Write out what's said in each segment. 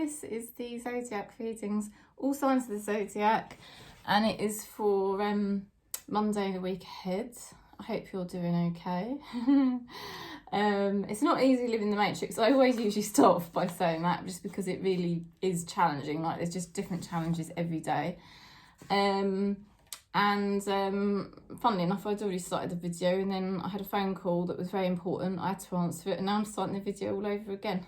this is the Zodiac readings, all signs of the Zodiac, and it is for Monday the week ahead. I hope you're doing okay. It's not easy living the Matrix. I always usually start off by saying that just because it really is challenging. Like, there's just different challenges every day. Funnily enough, I'd already started the video and then I had a phone call that was very important. I had to answer it, and now I'm starting the video all over again.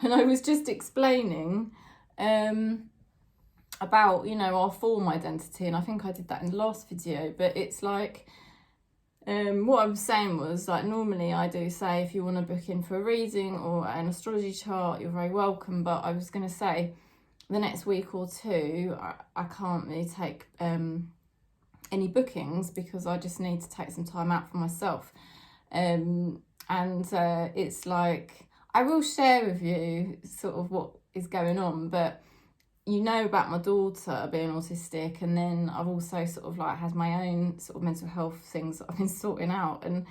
And I was just explaining about, you know, our form identity, and I think I did that in the last video, but it's like, what I was saying was, like, normally I do say if you want to book in for a reading or an astrology chart, you're very welcome, but I was going to say the next week or two, I can't really take any bookings because I just need to take some time out for myself. It's like, I will share with you sort of what is going on, but you know about my daughter being autistic, and then I've also sort of like had my own sort of mental health things that I've been sorting out. And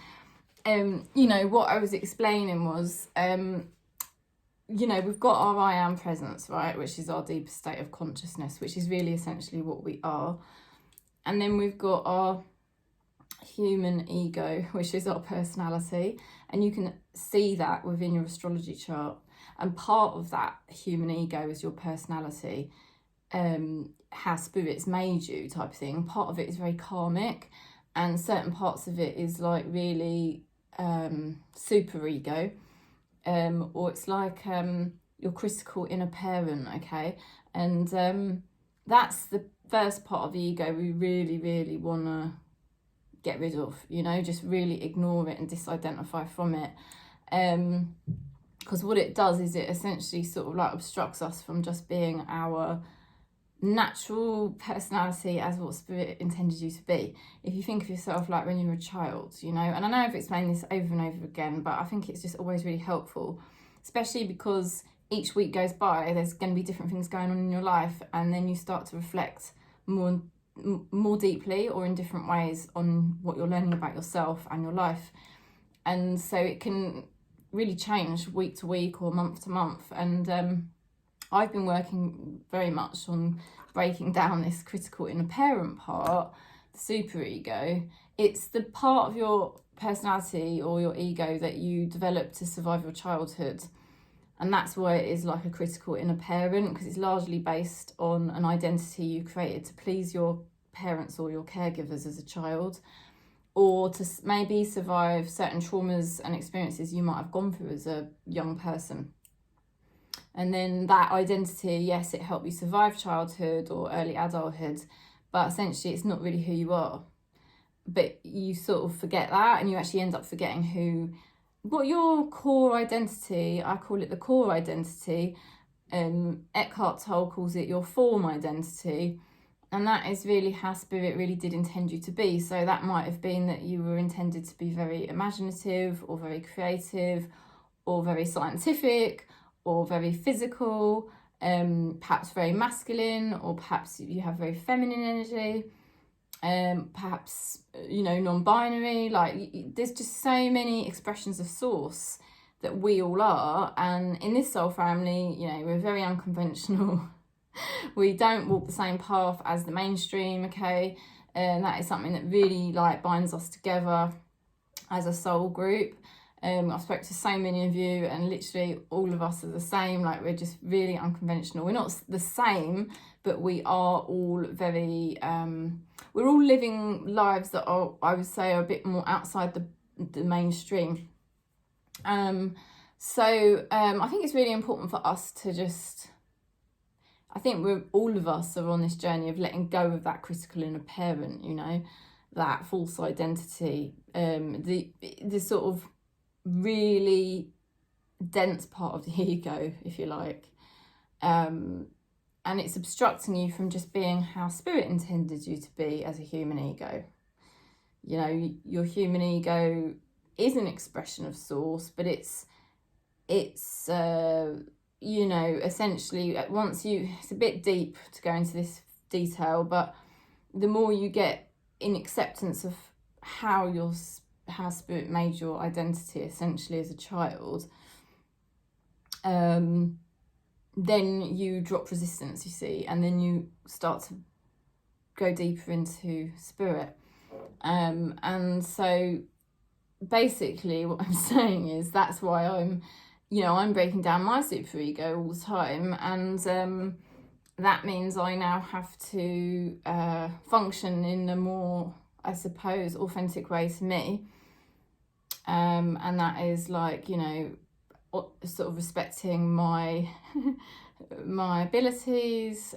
you know, what I was explaining was, you know, we've got our I am presence, right, which is our deepest state of consciousness, which is really essentially what we are. And then we've got our human ego, which is our personality, and you can see that within your astrology chart. And part of that human ego is your personality, how spirits made you type of thing. Part of it is very karmic, and certain parts of it is like really super ego, or it's like your critical inner parent, okay? And that's the first part of the ego we really, really want to get rid of, you know, just really ignore it and disidentify from it. Because what it does is it essentially sort of like obstructs us from just being our natural personality as what spirit intended you to be. If you think of yourself like when you were a child, you know, and I know I've explained this over and over again, but I think it's just always really helpful, especially because each week goes by, there's going to be different things going on in your life, and then you start to reflect more deeply or in different ways on what you're learning about yourself and your life. And so it can really change week to week or month to month. And I've been working very much on breaking down this critical inner parent part, the super ego. It's the part of your personality or your ego that you develop to survive your childhood. And that's why it is like a critical inner parent, because it's largely based on an identity you created to please your parents or your caregivers as a child, or to maybe survive certain traumas and experiences you might have gone through as a young person. And then that identity, yes, it helped you survive childhood or early adulthood, but essentially it's not really who you are. But you sort of forget that, and you actually end up forgetting what your core identity, I call it the core identity, Eckhart Tolle calls it your form identity, and that is really how spirit really did intend you to be. So that might have been that you were intended to be very imaginative or very creative or very scientific or very physical, perhaps very masculine, or perhaps you have very feminine energy. Perhaps, you know, non-binary. Like, there's just so many expressions of source that we all are, and in this soul family, you know, we're very unconventional. We don't walk the same path as the mainstream, okay? And that is something that really like binds us together as a soul group. I've spoke to so many of you, and literally all of us are the same. Like, we're just really unconventional. We're not the same, but we are all very we're all living lives that are, I would say, are a bit more outside the mainstream. So I think it's really important for us to just, I think all of us are on this journey of letting go of that critical inner parent, you know, that false identity, the sort of really dense part of the ego, if you like. And it's obstructing you from just being how spirit intended you to be as a human ego. You know, your human ego is an expression of source, but it's you know, essentially, it's a bit deep to go into this detail, but the more you get in acceptance of how spirit made your identity essentially as a child, then you drop resistance, you see, and then you start to go deeper into spirit. And so basically what I'm saying is that's why I'm, you know, I'm breaking down my super ego all the time, and that means I now have to function in a more, I suppose, authentic way to me, and that is like, you know, sort of respecting my my abilities,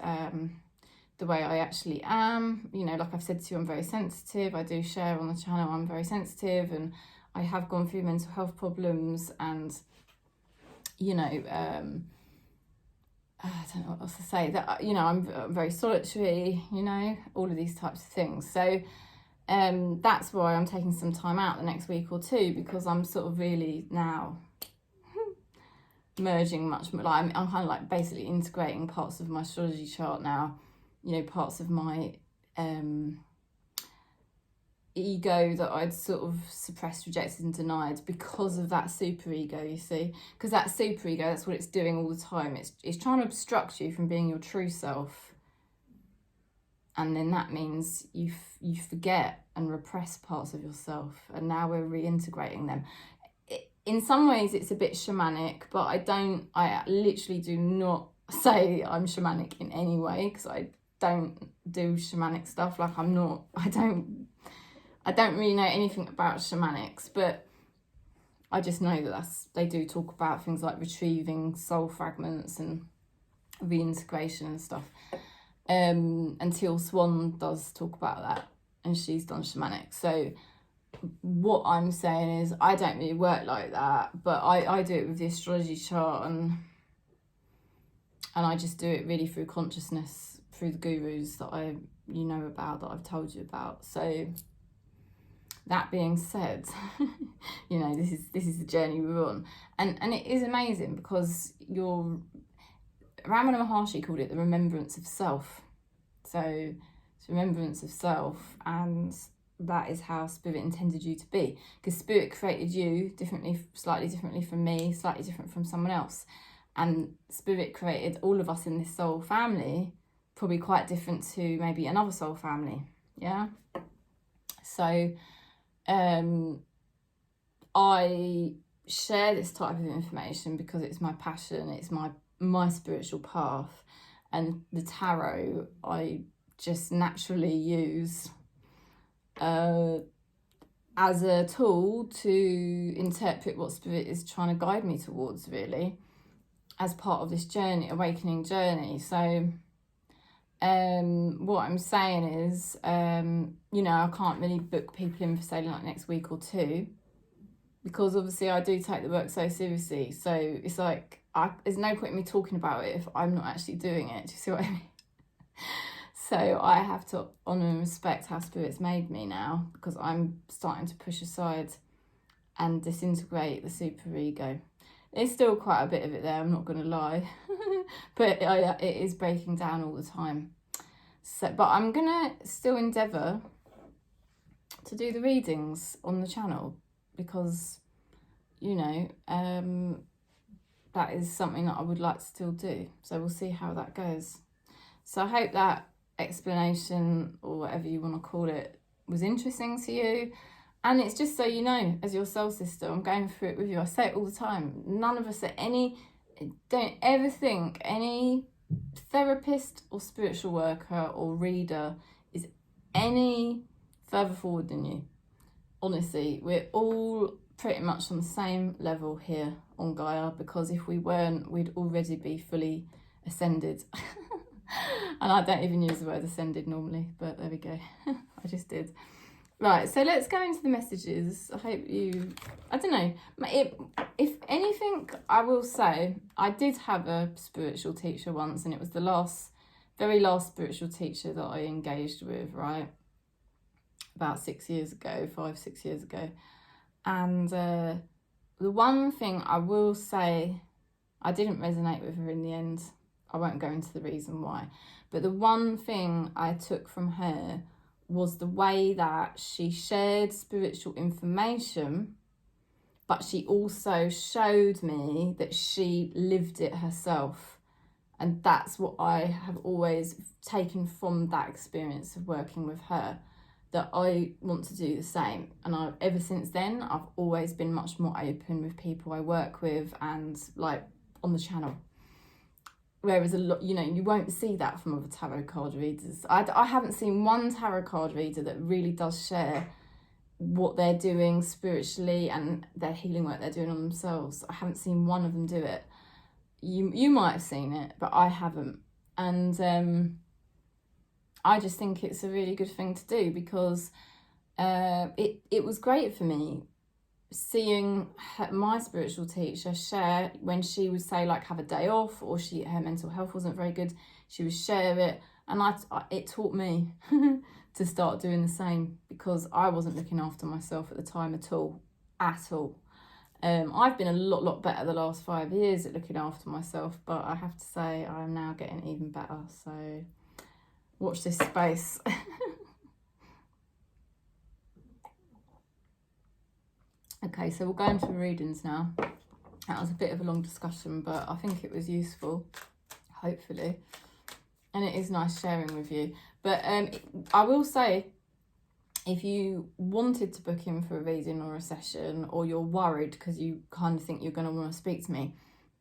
the way I actually am. You know, like I've said to you, I'm very sensitive. I do share on the channel I'm very sensitive, and I have gone through mental health problems, and you know, I don't know what else to say, that, you know, I'm very solitary, you know, all of these types of things. So that's why I'm taking some time out the next week or two, because I'm sort of really now merging much more, like I'm kind of like basically integrating parts of my astrology chart now, you know, parts of my ego that I'd sort of suppressed, rejected and denied because of that super ego, you see, because that super ego, that's what it's doing all the time. It's trying to obstruct you from being your true self, and then that means you forget and repress parts of yourself, and now we're reintegrating them. In some ways it's a bit shamanic, but I literally do not say I'm shamanic in any way, because I don't do shamanic stuff. Like I don't really know anything about shamanics, but I just know that they do talk about things like retrieving soul fragments and reintegration and stuff. And Teal Swan does talk about that, and she's done shamanic. So what I'm saying is I don't really work like that, but I do it with the astrology chart, and I just do it really through consciousness, through the gurus that you know about, that I've told you about. So that being said, you know, this is the journey we're on, and it is amazing, because Ramana Maharishi called it the remembrance of self. So it's remembrance of self, and that is how spirit intended you to be, because spirit created you differently, slightly differently from me, slightly different from someone else, and spirit created all of us in this soul family probably quite different to maybe another soul family. Yeah. So I share this type of information because it's my passion, it's my spiritual path, and the tarot I just naturally use as a tool to interpret what spirit is trying to guide me towards, really, as part of this journey, awakening journey. So what I'm saying is, you know, I can't really book people in for say like next week or two, because obviously I do take the work so seriously. So it's like there's no point in me talking about it if I'm not actually doing it. Do you see what I mean? So I have to honour and respect how spirit's made me now, because I'm starting to push aside and disintegrate the super ego. There's still quite a bit of it there, I'm not going to lie, but it is breaking down all the time. So, but I'm going to still endeavour to do the readings on the channel, because, you know, that is something that I would like to still do. So we'll see how that goes. So I hope that explanation, or whatever you want to call it, was interesting to you. And it's just so you know, as your soul sister, I'm going through it with you. I say it all the time. None of us don't ever think any therapist or spiritual worker or reader is any further forward than you. Honestly, we're all pretty much on the same level here on Gaia, because if we weren't, we'd already be fully ascended. And I don't even use the word ascended normally, but there we go. I just did. Right, so let's go into the messages. I hope you, I don't know, if anything, I will say, I did have a spiritual teacher once, and it was the very last spiritual teacher that I engaged with, right? About 6 years ago, 5-6 years ago. And the one thing I will say, I didn't resonate with her in the end. I won't go into the reason why. But the one thing I took from her was the way that she shared spiritual information, but she also showed me that she lived it herself. And that's what I have always taken from that experience of working with her, that I want to do the same. And ever since then, I've always been much more open with people I work with and like on the channel. Whereas a lot, you know, you won't see that from other tarot card readers. I haven't seen one tarot card reader that really does share what they're doing spiritually and their healing work they're doing on themselves. I haven't seen one of them do it. You might have seen it, but I haven't. And I just think it's a really good thing to do, because it was great for me seeing my spiritual teacher share, when she would say like have a day off, or her mental health wasn't very good, she would share it, and it taught me to start doing the same, because I wasn't looking after myself at the time at all. I've been a lot better the last 5 years at looking after myself, but I have to say I'm now getting even better, so watch this space. Okay, so we'll go into readings now. That was a bit of a long discussion, but I think it was useful, hopefully. And it is nice sharing with you. But I will say, if you wanted to book in for a reading or a session, or you're worried because you kind of think you're going to want to speak to me,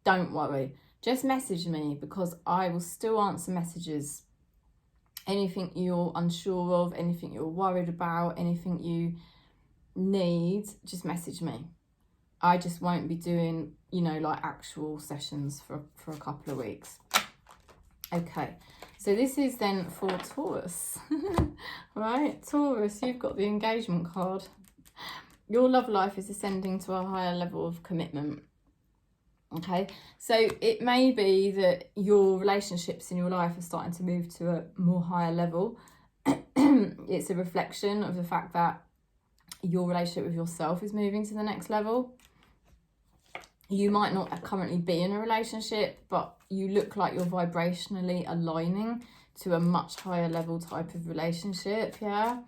don't worry. Just message me, because I will still answer messages. Anything you're unsure of, anything you're worried about, anything you need, just message me. I just won't be doing, you know, like actual sessions for a couple of weeks. Okay, so this is then for Taurus. Right, Taurus, you've got the engagement card. Your love life is ascending to a higher level of commitment. Okay, so it may be that your relationships in your life are starting to move to a more higher level. It's a reflection of the fact that your relationship with yourself is moving to the next level. You might not currently be in a relationship, but you look like you're vibrationally aligning to a much higher level type of relationship, yeah?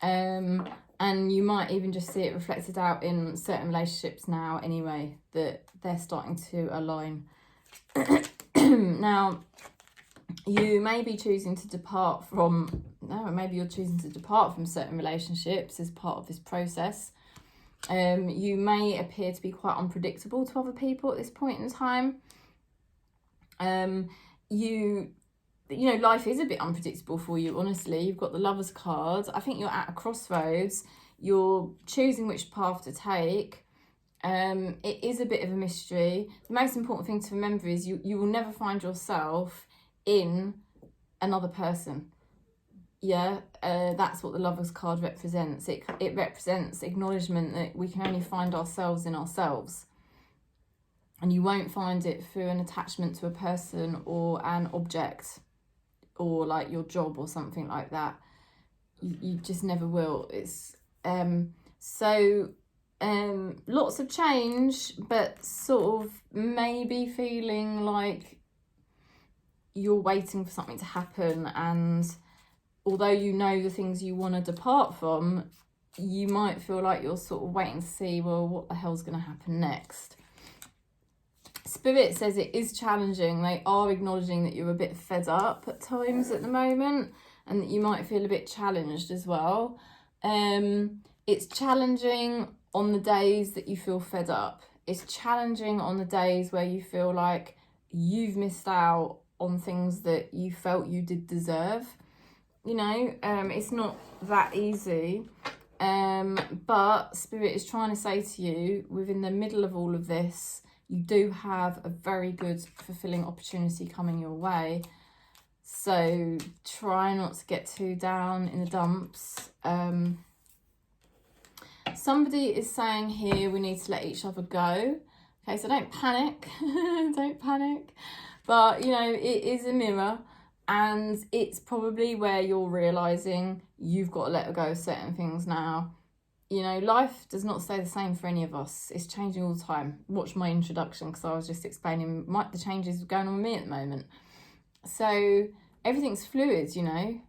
And you might even just see it reflected out in certain relationships now anyway, that they're starting to align. Now, you may be choosing to depart from, maybe you're choosing to depart from certain relationships as part of this process. You may appear to be quite unpredictable to other people at this point in time. You know, life is a bit unpredictable for you, honestly. You've got the Lovers card. I think you're at a crossroads. You're choosing which path to take. It is a bit of a mystery. The most important thing to remember is you will never find yourself in another person. Yeah, that's what the Lovers card represents. It represents acknowledgement that we can only find ourselves in ourselves. And you won't find it through an attachment to a person or an object, or like your job or something like that. You just never will. It's lots of change, but sort of maybe feeling like you're waiting for something to happen, and although you know the things you want to depart from, you might feel like you're sort of waiting to see, well, what the hell's going to happen next. Spirit says it is challenging. They are acknowledging that you're a bit fed up at times at the moment, and that you might feel a bit challenged as well. It's challenging on the days that you feel fed up. It's challenging on the days where you feel like you've missed out on things that you felt you did deserve. You know, it's not that easy. But Spirit is trying to say to you, within the middle of all of this, you do have a very good, fulfilling opportunity coming your way. So try not to get too down in the dumps. Somebody is saying here, we need to let each other go. Okay, so don't panic. Don't panic. But, you know, it is a mirror. And it's probably where you're realising you've got to let go of certain things now. You know, life does not stay the same for any of us. It's changing all the time. Watch my introduction, because I was just explaining the changes going on with me at the moment. So everything's fluid, you know.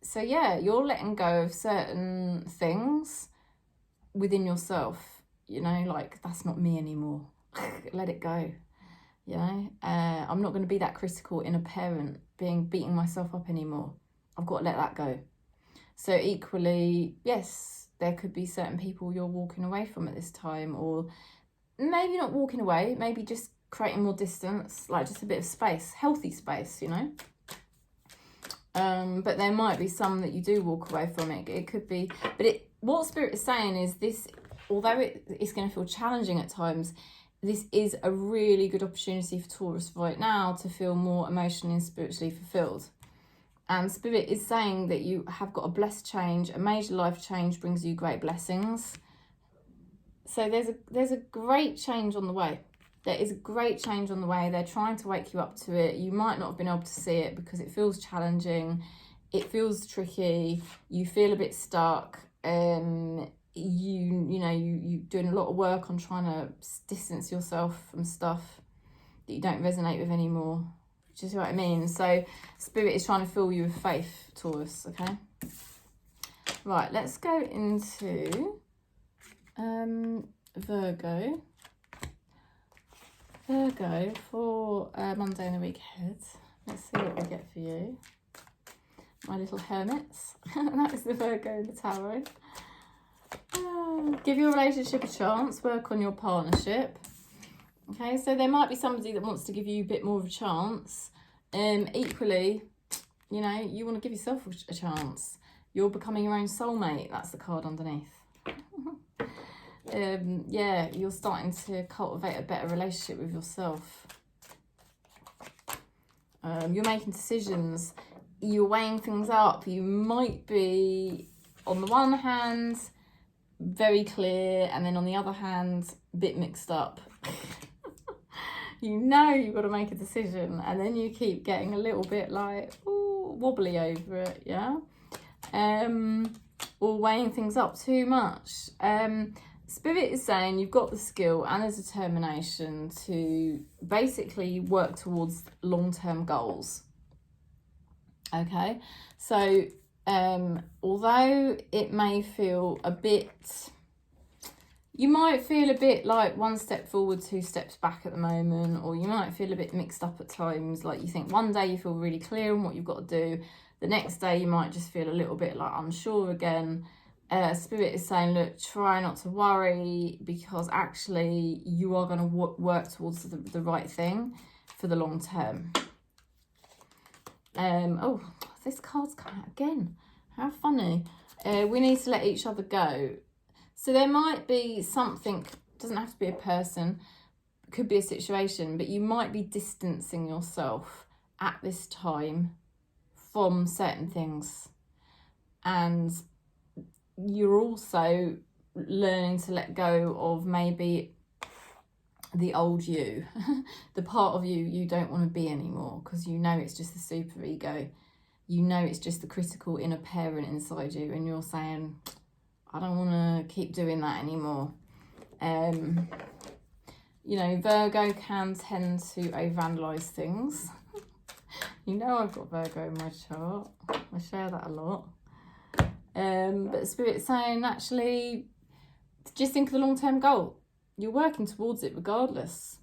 So yeah, you're letting go of certain things within yourself. You know, like, that's not me anymore. Let it go. You know, I'm not going to be that critical inner parent beating myself up anymore. I've got to let that go. So equally, yes, there could be certain people you're walking away from at this time, or maybe not walking away, maybe just creating more distance, like just a bit of space, healthy space, you know. But there might be some that you do walk away from. It could be, but what Spirit is saying is this, although it's going to feel challenging at times, this is a really good opportunity for Taurus right now to feel more emotionally and spiritually fulfilled. And Spirit is saying that you have got a blessed change, a major life change brings you great blessings. So there's a great change on the way. There is a great change on the way. They're trying to wake you up to it. You might not have been able to see it because it feels challenging. It feels tricky. You feel a bit stuck. You doing a lot of work on trying to distance yourself from stuff that you don't resonate with anymore. Do you see what I mean? So Spirit is trying to fill you with faith, Taurus, okay? Right, let's go into Virgo. Virgo for Monday and the week ahead. Let's see what we get for you. My little hermits. That is the Virgo in the tarot. Give your relationship a chance. Work on your partnership. Okay, so there might be somebody that wants to give you a bit more of a chance. Equally, you know, you want to give yourself a chance. You're becoming your own soulmate. That's the card underneath. Yeah, you're starting to cultivate a better relationship with yourself. You're making decisions. You're weighing things up. You might be, on the one hand, very clear, and then on the other hand, a bit mixed up. You know you've got to make a decision, and then you keep getting a little bit like, ooh, wobbly over it, yeah? Or weighing things up too much. Spirit is saying you've got the skill and the determination to basically work towards long-term goals. Okay, so although it may feel a bit, you might feel a bit like one step forward, two steps back at the moment, or you might feel a bit mixed up at times. Like you think one day you feel really clear on what you've got to do. The next day you might just feel a little bit like unsure again. Spirit is saying, look, try not to worry, because actually you are going to work towards the right thing for the long term. Oh, this card's come out again. How funny. We need to let each other go. So there might be something, doesn't have to be a person, could be a situation, but you might be distancing yourself at this time from certain things. And you're also learning to let go of maybe the old you, the part of you don't want to be anymore, because you know it's just the super ego. You know it's just the critical inner parent inside you, and you're saying, I don't want to keep doing that anymore. You know, Virgo can tend to overanalyze things. You know I've got Virgo in my chart. I share that a lot. But Spirit's saying, actually, just think of the long-term goal. You're working towards it regardless.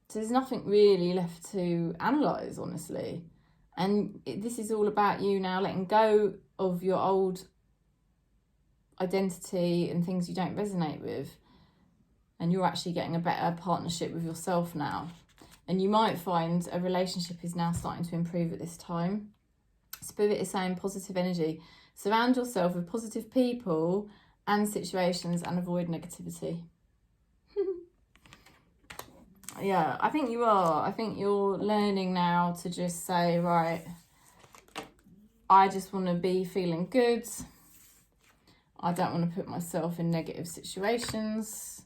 So there's nothing really left to analyse, honestly. And this is all about you now letting go of your old identity and things you don't resonate with. And you're actually getting a better partnership with yourself now. And you might find a relationship is now starting to improve at this time. Spirit is saying positive energy. Surround yourself with positive people and situations and avoid negativity. Yeah, I think you are. I think you're learning now to just say, right, I just want to be feeling good. I don't want to put myself in negative situations.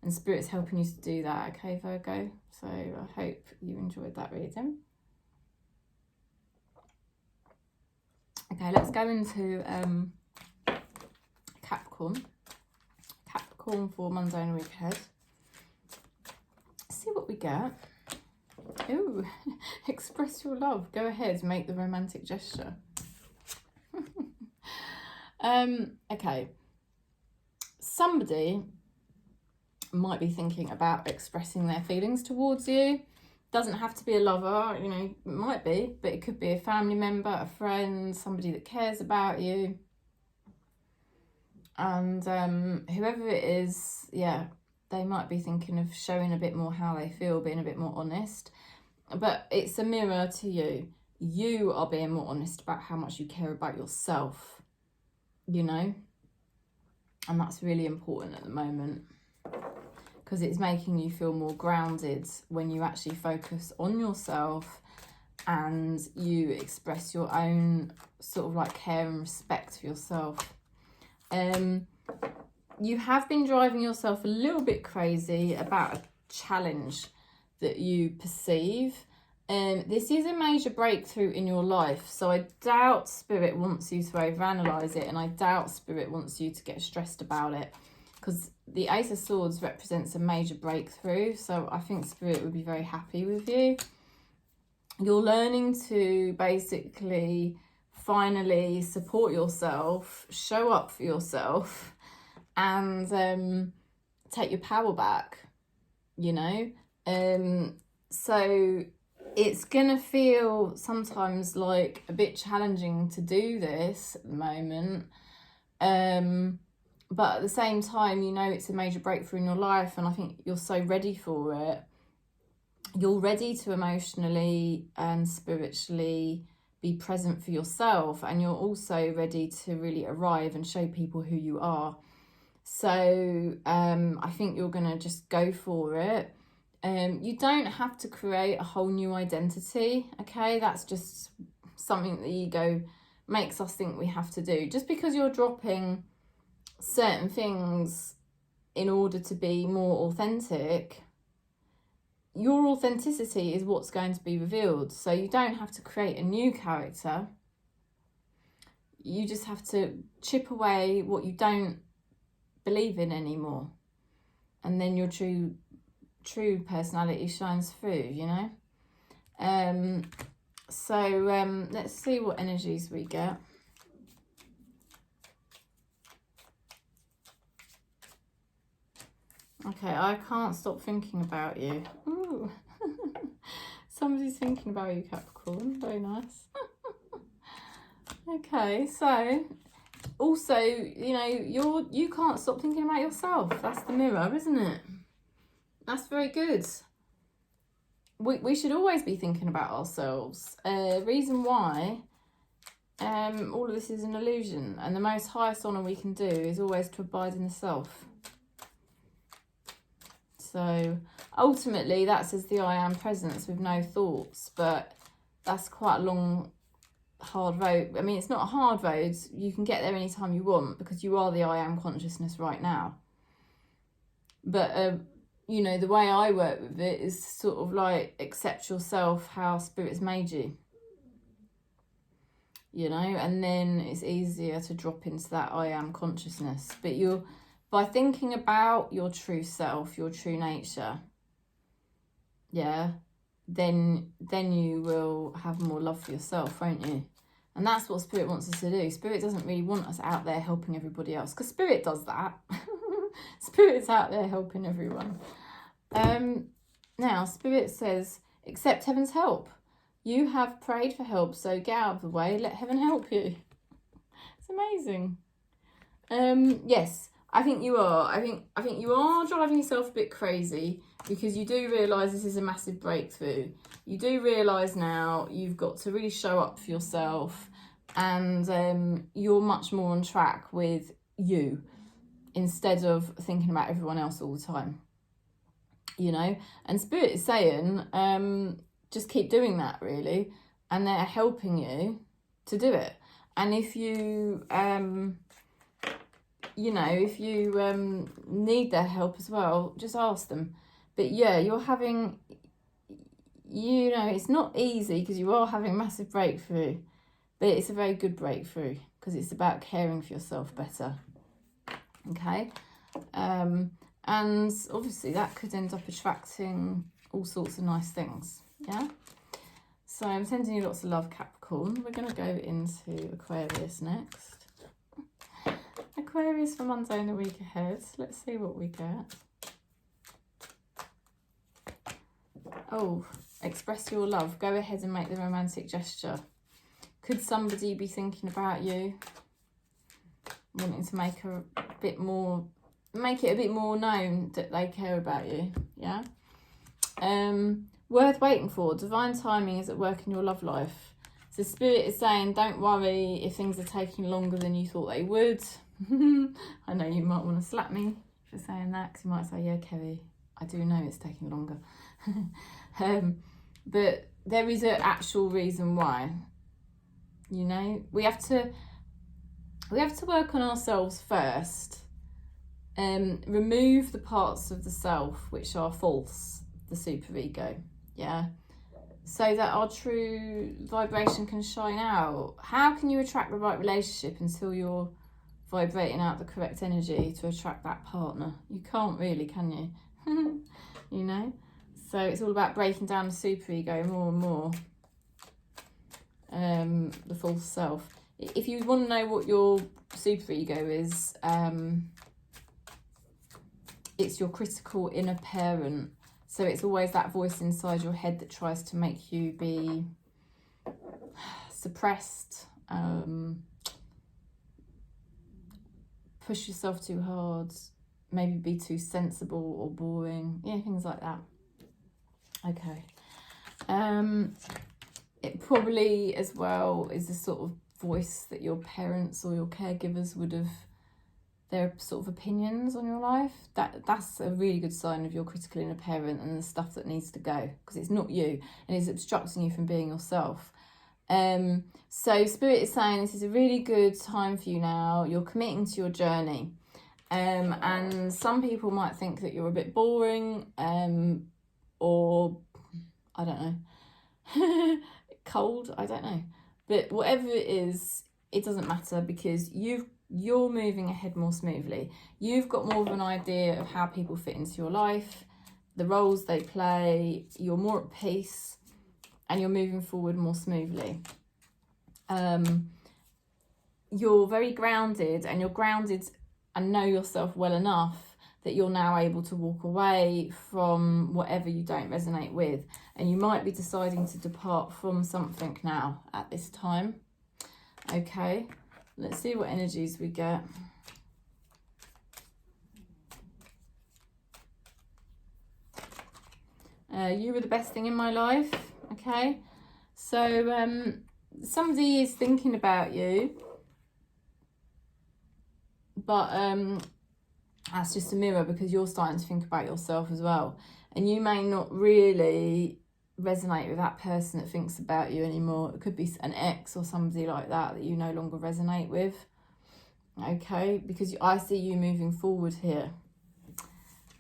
And Spirit's helping you to do that, okay, Virgo? So I hope you enjoyed that reading. Okay, let's go into Capricorn. Capricorn for Monday and the week ahead. See what we get. Ooh, express your love. Go ahead, make the romantic gesture. Okay. Somebody might be thinking about expressing their feelings towards you. Doesn't have to be a lover, you know, it might be, but it could be a family member, a friend, somebody that cares about you. And whoever it is, yeah, they might be thinking of showing a bit more how they feel, being a bit more honest. But it's a mirror to you. You are being more honest about how much you care about yourself, you know? And that's really important at the moment, because it's making you feel more grounded when you actually focus on yourself and you express your own sort of like care and respect for yourself. You have been driving yourself a little bit crazy about a challenge that you perceive. This is a major breakthrough in your life, so I doubt Spirit wants you to overanalyze it, and I doubt Spirit wants you to get stressed about it, because the Ace of Swords represents a major breakthrough, so I think Spirit would be very happy with you. You're learning to basically finally support yourself, show up for yourself, and take your power back, you know? So it's gonna feel sometimes like a bit challenging to do this at the moment, but at the same time, you know, it's a major breakthrough in your life, and I think you're so ready for it. You're ready to emotionally and spiritually be present for yourself, and you're also ready to really arrive and show people who you are. So I think you're gonna just go for it. You don't have to create a whole new identity, okay? That's just something the ego makes us think we have to do. Just because you're dropping certain things in order to be more authentic, your authenticity is what's going to be revealed. So you don't have to create a new character. You just have to chip away what you don't believe in anymore. And then your true personality shines through, you know? Let's see what energies we get. Okay, I can't stop thinking about you. Ooh. Somebody's thinking about you, Capricorn. Very nice. Okay, so also, you know, you can't stop thinking about yourself. That's the mirror, isn't it? That's very good. We should always be thinking about ourselves. Reason why all of this is an illusion, and the most highest honour we can do is always to abide in the self. So ultimately that says the I am presence with no thoughts, but that's quite a long, hard road. I mean, it's not a hard road. You can get there anytime you want, because you are the I am consciousness right now. But you know, the way I work with it is sort of like accept yourself how Spirit's made you, you know, and then it's easier to drop into that I am consciousness. But by thinking about your true self, your true nature, yeah, then you will have more love for yourself, won't you? And that's what Spirit wants us to do. Spirit doesn't really want us out there helping everybody else, because Spirit does that. Spirit's out there helping everyone. Now, Spirit says, accept heaven's help. You have prayed for help, so get out of the way, let heaven help you. It's amazing. Yes, I think you are. I think you are driving yourself a bit crazy, because you do realise this is a massive breakthrough. You do realise now you've got to really show up for yourself, and you're much more on track with you instead of thinking about everyone else all the time, you know. And Spirit is saying, just keep doing that, really, and they're helping you to do it. And if you you know, if you need their help as well, just ask them. But yeah, you're having, you know, it's not easy, because you are having a massive breakthrough, but it's a very good breakthrough, because it's about caring for yourself better. Okay, and obviously that could end up attracting all sorts of nice things. Yeah, so I'm sending you lots of love, Capricorn. We're going to go into Aquarius next. Aquarius for Monday and the week ahead. Let's see what we get. Oh, express your love. Go ahead and make the romantic gesture. Could somebody be thinking about you? Wanting to make it a bit more known that they care about you. Yeah. Worth waiting for. Divine timing is at work in your love life. So Spirit is saying, don't worry if things are taking longer than you thought they would. I know you might want to slap me for saying that, because you might say, yeah, Kerry, I do know it's taking longer. But there is an actual reason why. You know, we have to work on ourselves first. Remove the parts of the self which are false, the superego, yeah, so that our true vibration can shine out. How can you attract the right relationship until you're vibrating out the correct energy to attract that partner? You can't really, can you? You know, so it's all about breaking down the superego more and more, the false self. If you want to know what your superego is, it's your critical inner parent. So it's always that voice inside your head that tries to make you be suppressed, push yourself too hard, maybe be too sensible or boring, yeah, things like that. Okay. It probably as well is the sort of voice that your parents or your caregivers would have, their sort of opinions on your life. That's a really good sign of your critical inner parent and the stuff that needs to go, because it's not you and it's obstructing you from being yourself. So Spirit is saying this is a really good time for you now. You're committing to your journey, and some people might think that you're a bit boring, or I don't know, cold, I don't know, but whatever it is, it doesn't matter, because you're moving ahead more smoothly. You've got more of an idea of how people fit into your life, the roles they play, you're more at peace, and you're moving forward more smoothly. You're very grounded, and you're grounded and know yourself well enough that you're now able to walk away from whatever you don't resonate with. And you might be deciding to depart from something now at this time. Okay. Let's see what energies we get. You were the best thing in my life. Okay. So somebody is thinking about you. But that's just a mirror, because you're starting to think about yourself as well. And you may not really resonate with that person that thinks about you anymore. It could be an ex or somebody like that you no longer resonate with. Okay, because I see you moving forward here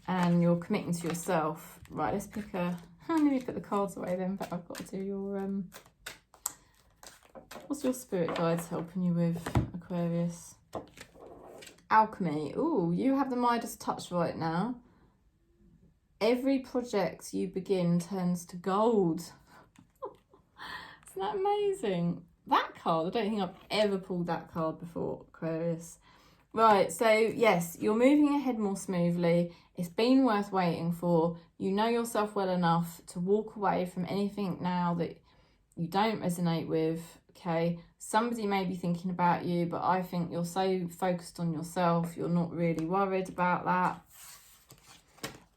and you're committing to yourself. Right, let's pick a, let me put the cards away then, but I've got to do your what's your spirit guides helping you with, Aquarius? Alchemy. Ooh, you have the Midas touch right now. Every project you begin turns to gold. Isn't that amazing? That card, I don't think I've ever pulled that card before, Aquarius. Right, so yes, you're moving ahead more smoothly. It's been worth waiting for. You know yourself well enough to walk away from anything now that you don't resonate with, okay? Somebody may be thinking about you, but I think you're so focused on yourself, you're not really worried about that.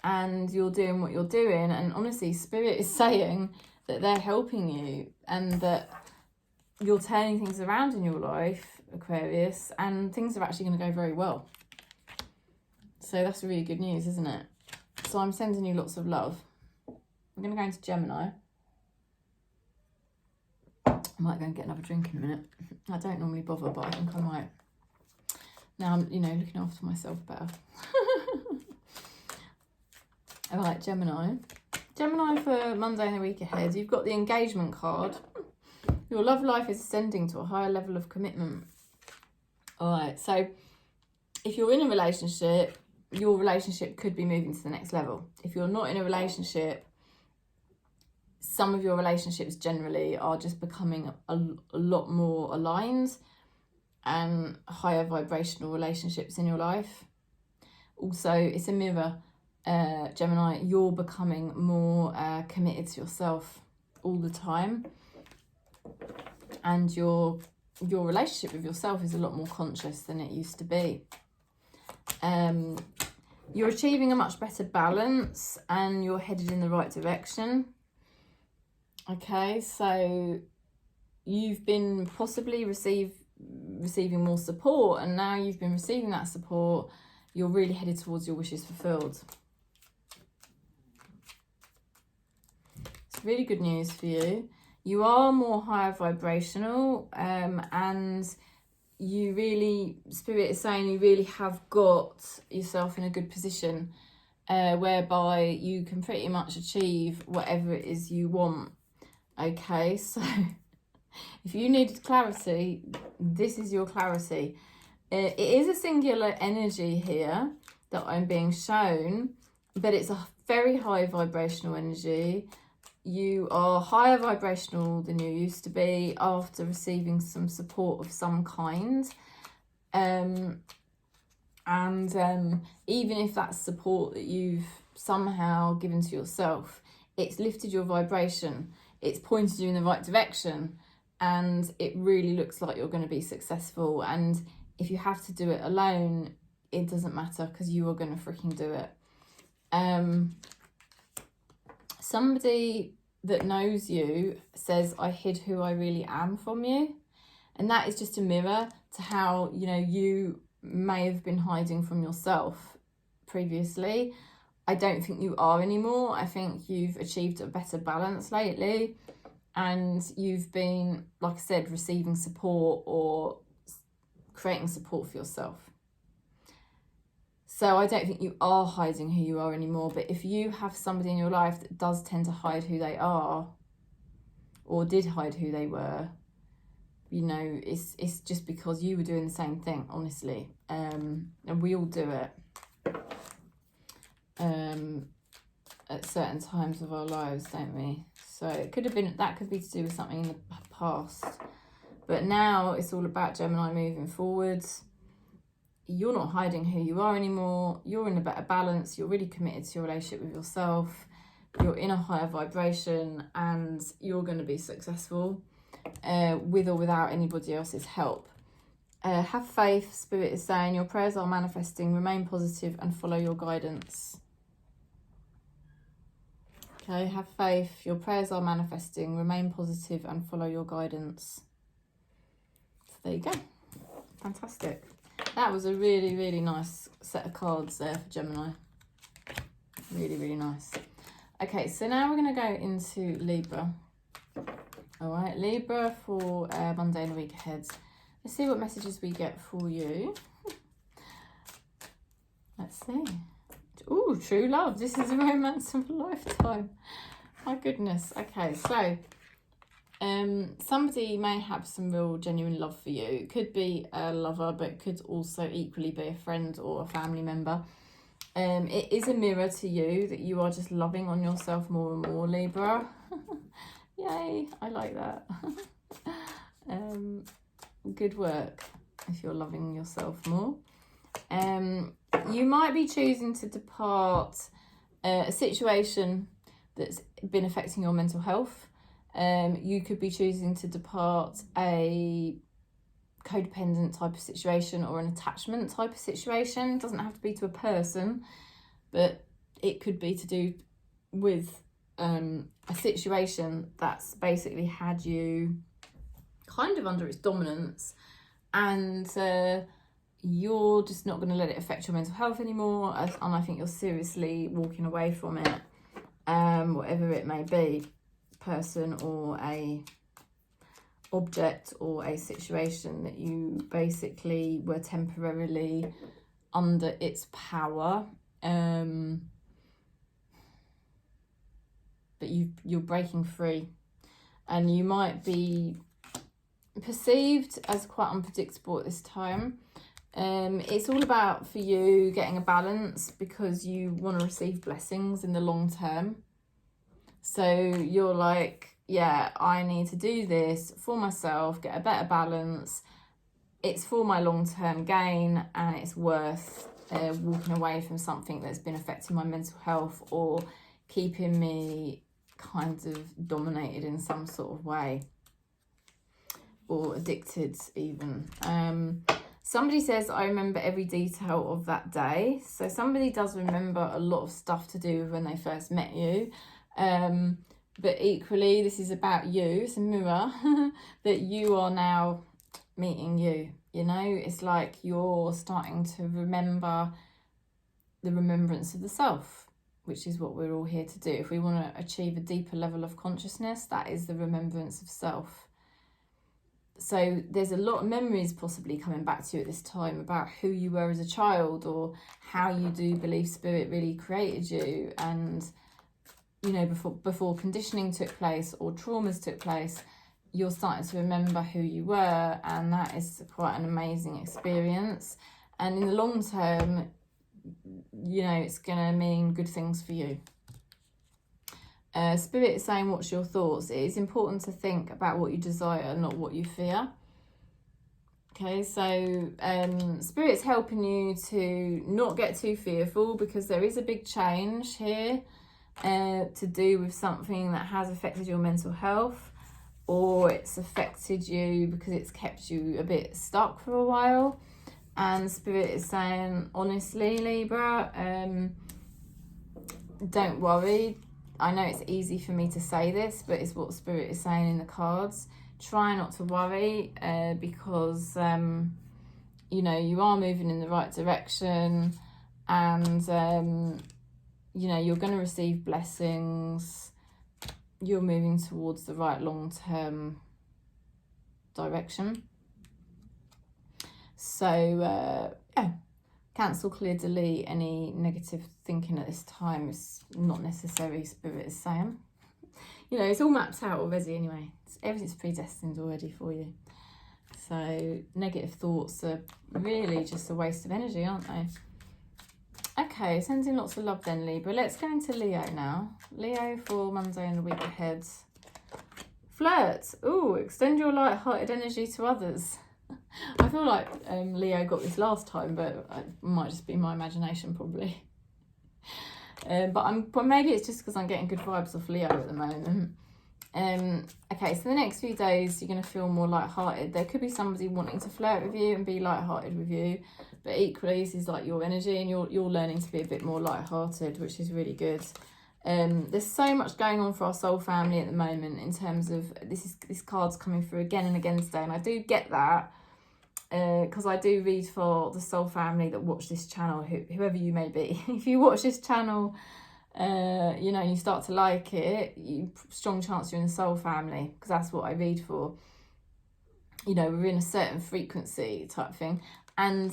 And you're doing what you're doing, and honestly, Spirit is saying that they're helping you and that you're turning things around in your life, Aquarius, and things are actually going to go very well. So that's really good news, isn't it? So I'm sending you lots of love. I'm going to go into Gemini. I might go and get another drink in a minute. I don't normally bother, but I think I might. Now I'm, looking after myself better. All right, Gemini. Gemini for Monday and the week ahead. You've got the engagement card. Your love life is ascending to a higher level of commitment. All right, so if you're in a relationship, your relationship could be moving to the next level. If you're not in a relationship, some of your relationships generally are just becoming a lot more aligned and higher vibrational relationships in your life. Also, it's a mirror. Gemini, you're becoming more committed to yourself all the time, and your relationship with yourself is a lot more conscious than it used to be. You're achieving a much better balance and you're headed in the right direction. Okay, so you've been possibly receiving more support, and now you've been receiving that support, you're really headed towards your wishes fulfilled. It's really good news for you. You are more higher vibrational, and you really, Spirit is saying you really have got yourself in a good position whereby you can pretty much achieve whatever it is you want. Okay, so if you needed clarity, this is your clarity. It is a singular energy here that I'm being shown, but it's a very high vibrational energy. You are higher vibrational than you used to be after receiving some support of some kind. Even if that's support that you've somehow given to yourself, it's lifted your vibration. It's pointed you in the right direction, and it really looks like you're going to be successful. And if you have to do it alone, it doesn't matter, because you are going to freaking do it. Somebody that knows you says, I hid who I really am from you. And that is just a mirror to how, you know, you may have been hiding from yourself previously. I don't think you are anymore. I think you've achieved a better balance lately, and you've been, like I said, receiving support or creating support for yourself. So I don't think you are hiding who you are anymore. But if you have somebody in your life that does tend to hide who they are, or did hide who they were, you know, it's just because you were doing the same thing, honestly. And we all do it at certain times of our lives, don't we? So it could have been, that could be to do with something in the past. But now it's all about Gemini moving forwards. You're not hiding who you are anymore. You're in a better balance. You're really committed to your relationship with yourself. You're in a higher vibration, and you're going to be successful with or without anybody else's help. Have faith, Spirit is saying. Your prayers are manifesting. Remain positive and follow your guidance. Okay, have faith. Your prayers are manifesting. Remain positive and follow your guidance. So there you go. Fantastic. That was a really, really nice set of cards there for Gemini. Really, really nice. Okay, so now we're going to go into Libra. All right, Libra for Monday and the week ahead. Let's see what messages we get for you. Let's see. Oh, true love. This is a romance of a lifetime. My goodness. Okay, so somebody may have some real genuine love for you. It could be a lover, but it could also equally be a friend or a family member. It is a mirror to you that you are just loving on yourself more and more, Libra. Yay, I like that. Good work if you're loving yourself more. You might be choosing to depart a situation that's been affecting your mental health. You could be choosing to depart a codependent type of situation or an attachment type of situation. It doesn't have to be to a person, but it could be to do with a situation that's basically had you kind of under its dominance, and you're just not going to let it affect your mental health anymore, and I think you're seriously walking away from it, whatever it may be, person or a object or a situation that you basically were temporarily under its power, but you're breaking free, and you might be perceived as quite unpredictable at this time. It's all about, for you, getting a balance because you want to receive blessings in the long term. So you're like, yeah, I need to do this for myself, get a better balance. It's for my long-term gain, and it's worth walking away from something that's been affecting my mental health or keeping me kind of dominated in some sort of way, or addicted even. Somebody says, I remember every detail of that day. So somebody does remember a lot of stuff to do with when they first met you. But equally, this is about you. It's a mirror that you are now meeting you. You know, it's like you're starting to remember the remembrance of the self, which is what we're all here to do. If we want to achieve a deeper level of consciousness, that is the remembrance of self. So there's a lot of memories possibly coming back to you at this time about who you were as a child, or how you do believe spirit really created you, and you know, before conditioning took place or traumas took place, you're starting to remember who you were, and that is quite an amazing experience. And in the long term, you know, it's going to mean good things for you. Spirit is saying, what's your thoughts? It is important to think about what you desire, not what you fear. Okay, so Spirit's helping you to not get too fearful, because there is a big change here to do with something that has affected your mental health, or it's affected you because it's kept you a bit stuck for a while. And Spirit is saying, honestly, Libra, don't worry. I know it's easy for me to say this, but it's what Spirit is saying in the cards. Try not to worry, because, you know, you are moving in the right direction, and, you know, you're going to receive blessings. You're moving towards the right long-term direction. So, yeah. Cancel, clear, delete any negative thinking at this time. It's not necessary, Spirit is saying. You know, it's all mapped out already anyway. Everything's predestined already for you. So negative thoughts are really just a waste of energy, aren't they? Okay, sending lots of love then, Libra. Let's go into Leo now. Leo for Monday and the week ahead. Flirt. Ooh, extend your light-hearted energy to others. I feel like Leo got this last time, but it might just be my imagination probably. But maybe it's just because I'm getting good vibes off Leo at the moment. Okay, so the next few days you're going to feel more light-hearted. There could be somebody wanting to flirt with you and be light-hearted with you, but equally this is like your energy, and you're learning to be a bit more light-hearted, which is really good. There's so much going on for our soul family at the moment in terms of this card's coming through again and again today, and I do get that. Because I do read for the soul family that watch this channel, whoever you may be. If you watch this channel, you know, and you start to like it, strong chance you're in the soul family, because that's what I read for. You know, we're in a certain frequency type thing. And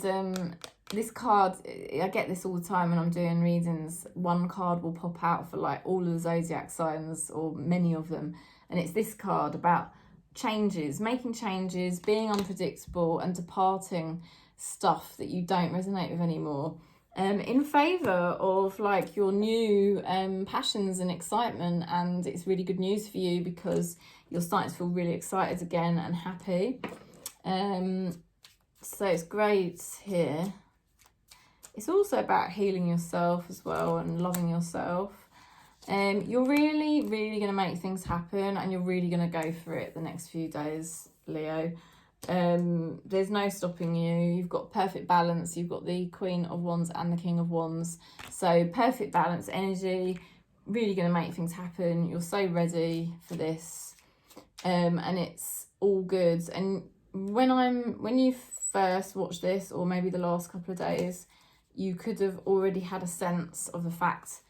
this card, I get this all the time when I'm doing readings. One card will pop out for like all of the zodiac signs, or many of them. And it's this card about changes, making changes, being unpredictable, and departing stuff that you don't resonate with anymore, in favour of like your new passions and excitement. And it's really good news for you, because you're starting to feel really excited again and happy. So it's great here. It's also about healing yourself as well, and loving yourself. You're really, really going to make things happen, and you're really going to go for it the next few days, Leo. There's no stopping you. You've got perfect balance. You've got the Queen of Wands and the King of Wands. So perfect balance energy, really going to make things happen. You're so ready for this. And it's all good. And when you first watched this, or maybe the last couple of days, you could have already had a sense of the fact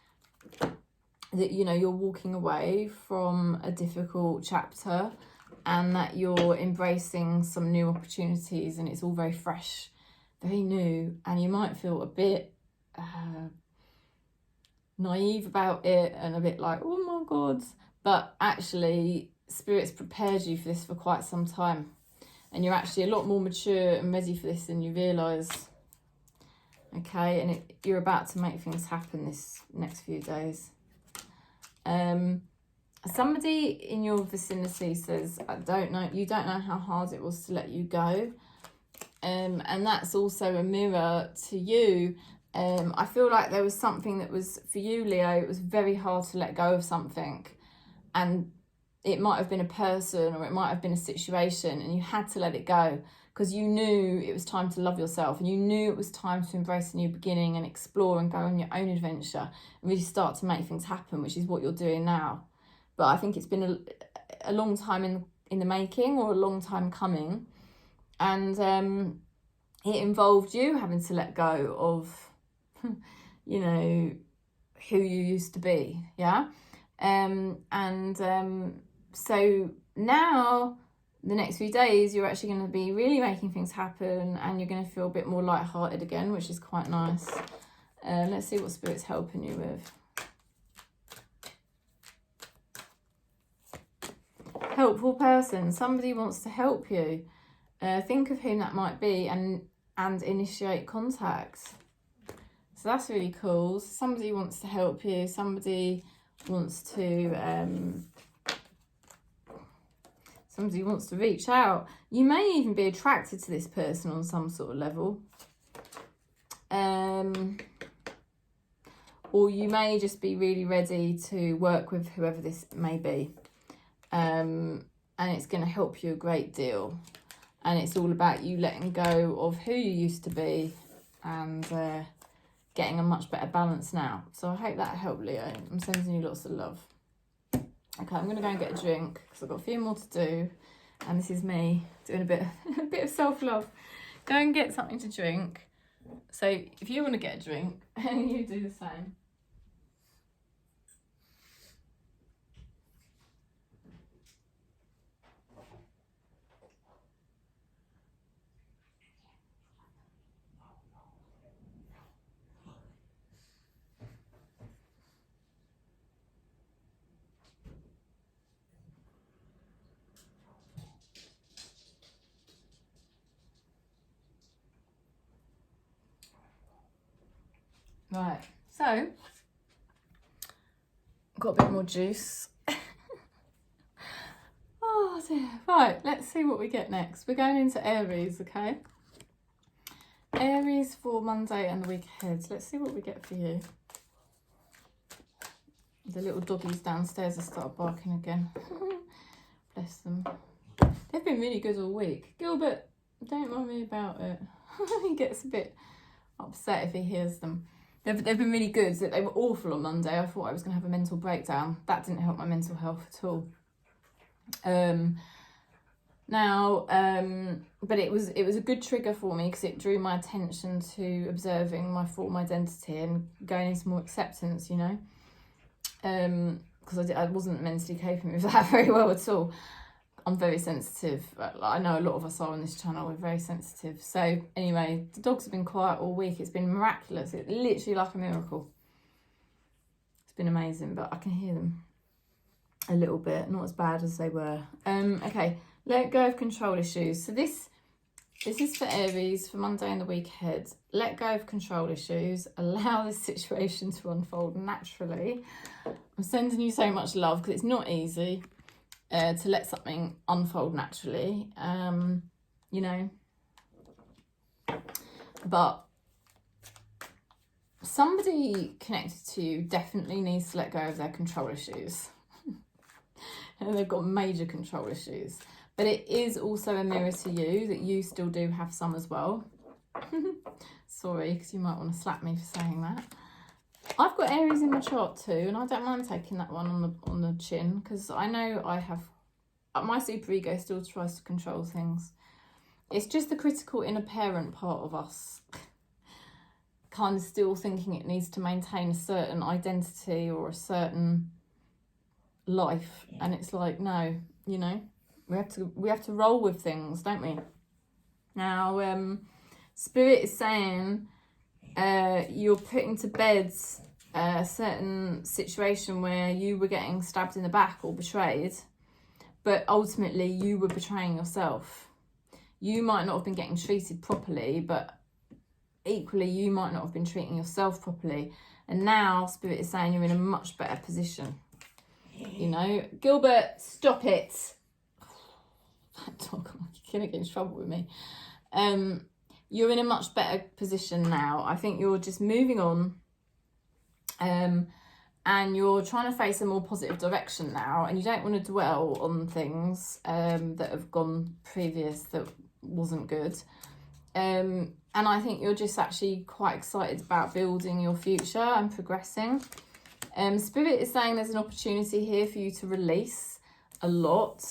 that, you know, you're walking away from a difficult chapter, and that you're embracing some new opportunities, and it's all very fresh, very new, and you might feel a bit naive about it, and a bit like, oh my God, but actually Spirit's prepared you for this for quite some time, and you're actually a lot more mature and ready for this than you realise. Okay, and you're about to make things happen this next few days. Somebody in your vicinity says, you don't know how hard it was to let you go. And that's also a mirror to you, I feel like there was something that was, for you, Leo, it was very hard to let go of something. And it might have been a person or it might have been a situation, and you had to let it go because you knew it was time to love yourself, and you knew it was time to embrace a new beginning and explore and go on your own adventure and really start to make things happen, which is what you're doing now. But I think it's been a long time in the making, or a long time coming. And it involved you having to let go of, you know, who you used to be, yeah? So now, the next few days, you're actually going to be really making things happen, and you're going to feel a bit more lighthearted again, which is quite nice. Let's see what Spirit's helping you with. Helpful person. Somebody wants to help you. Think of whom that might be and initiate contact. So that's really cool. Somebody wants to help you. Somebody wants to reach out. You may even be attracted to this person on some sort of level. Or you may just be really ready to work with whoever this may be. And it's going to help you a great deal. And it's all about you letting go of who you used to be and getting a much better balance now. So I hope that helped, Leo. I'm sending you lots of love. Okay, I'm going to go and get a drink because I've got a few more to do. And this is me doing a bit of self-love. Go and get something to drink. So if you want to get a drink, you do the same. Right, so got a bit more juice. Oh dear. Right, let's see what we get next. We're going into Aries, okay? Aries for Monday and the week ahead. Let's see what we get for you. The little doggies downstairs have started barking again. Bless them. They've been really good all week. Gilbert, don't mind me about it. He gets a bit upset if he hears them. They've been really good. They were awful on Monday. I thought I was going to have a mental breakdown. That didn't help my mental health at all. But it was a good trigger for me because it drew my attention to observing my form identity and going into more acceptance, you know. Because I wasn't mentally coping with that very well at all. I'm very sensitive. I know a lot of us are on this channel. We're very sensitive. So anyway, the dogs have been quiet all week. It's been miraculous. It's literally like a miracle. It's been amazing, but I can hear them a little bit. Not as bad as they were. Okay, let go of control issues. So this is for Aries for Monday and the week ahead. Let go of control issues. Allow this situation to unfold naturally. I'm sending you so much love because it's not easy. To let something unfold naturally, you know, but somebody connected to you definitely needs to let go of their control issues. And they've got major control issues, but it is also a mirror to you that you still do have some as well. Sorry, because you might want to slap me for saying that. I've got Aries in my chart too, and I don't mind taking that one on the chin because I know I have my superego still tries to control things. It's just the critical inner parent part of us kind of still thinking it needs to maintain a certain identity or a certain life, and it's like, no, you know, we have to roll with things, don't we? Now, Spirit is saying you're putting to bed a certain situation where you were getting stabbed in the back or betrayed, but ultimately you were betraying yourself. You might not have been getting treated properly, but equally you might not have been treating yourself properly. And now Spirit is saying you're in a much better position. You know, Gilbert, stop it. That dog, you're going to get in trouble with me. you're in a much better position now. I think you're just moving on, and you're trying to face a more positive direction now, and you don't want to dwell on things that have gone previous that wasn't good. And I think you're just actually quite excited about building your future and progressing. Spirit is saying there's an opportunity here for you to release a lot.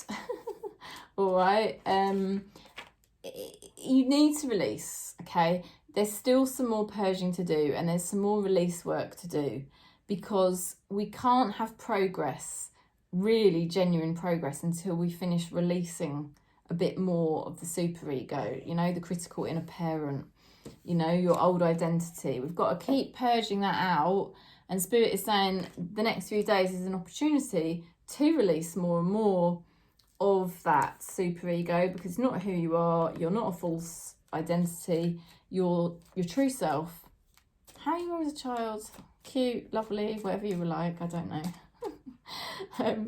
All right. You need to release, okay? There's still some more purging to do, and there's some more release work to do, because we can't have progress, really genuine progress, until we finish releasing a bit more of the superego, you know, the critical inner parent, you know, your old identity. We've got to keep purging that out. And Spirit is saying the next few days is an opportunity to release more and more of that superego, because it's not who you are. You're not a false identity. You're your true self. How you were as a child. Cute, lovely, whatever you were like. I don't know.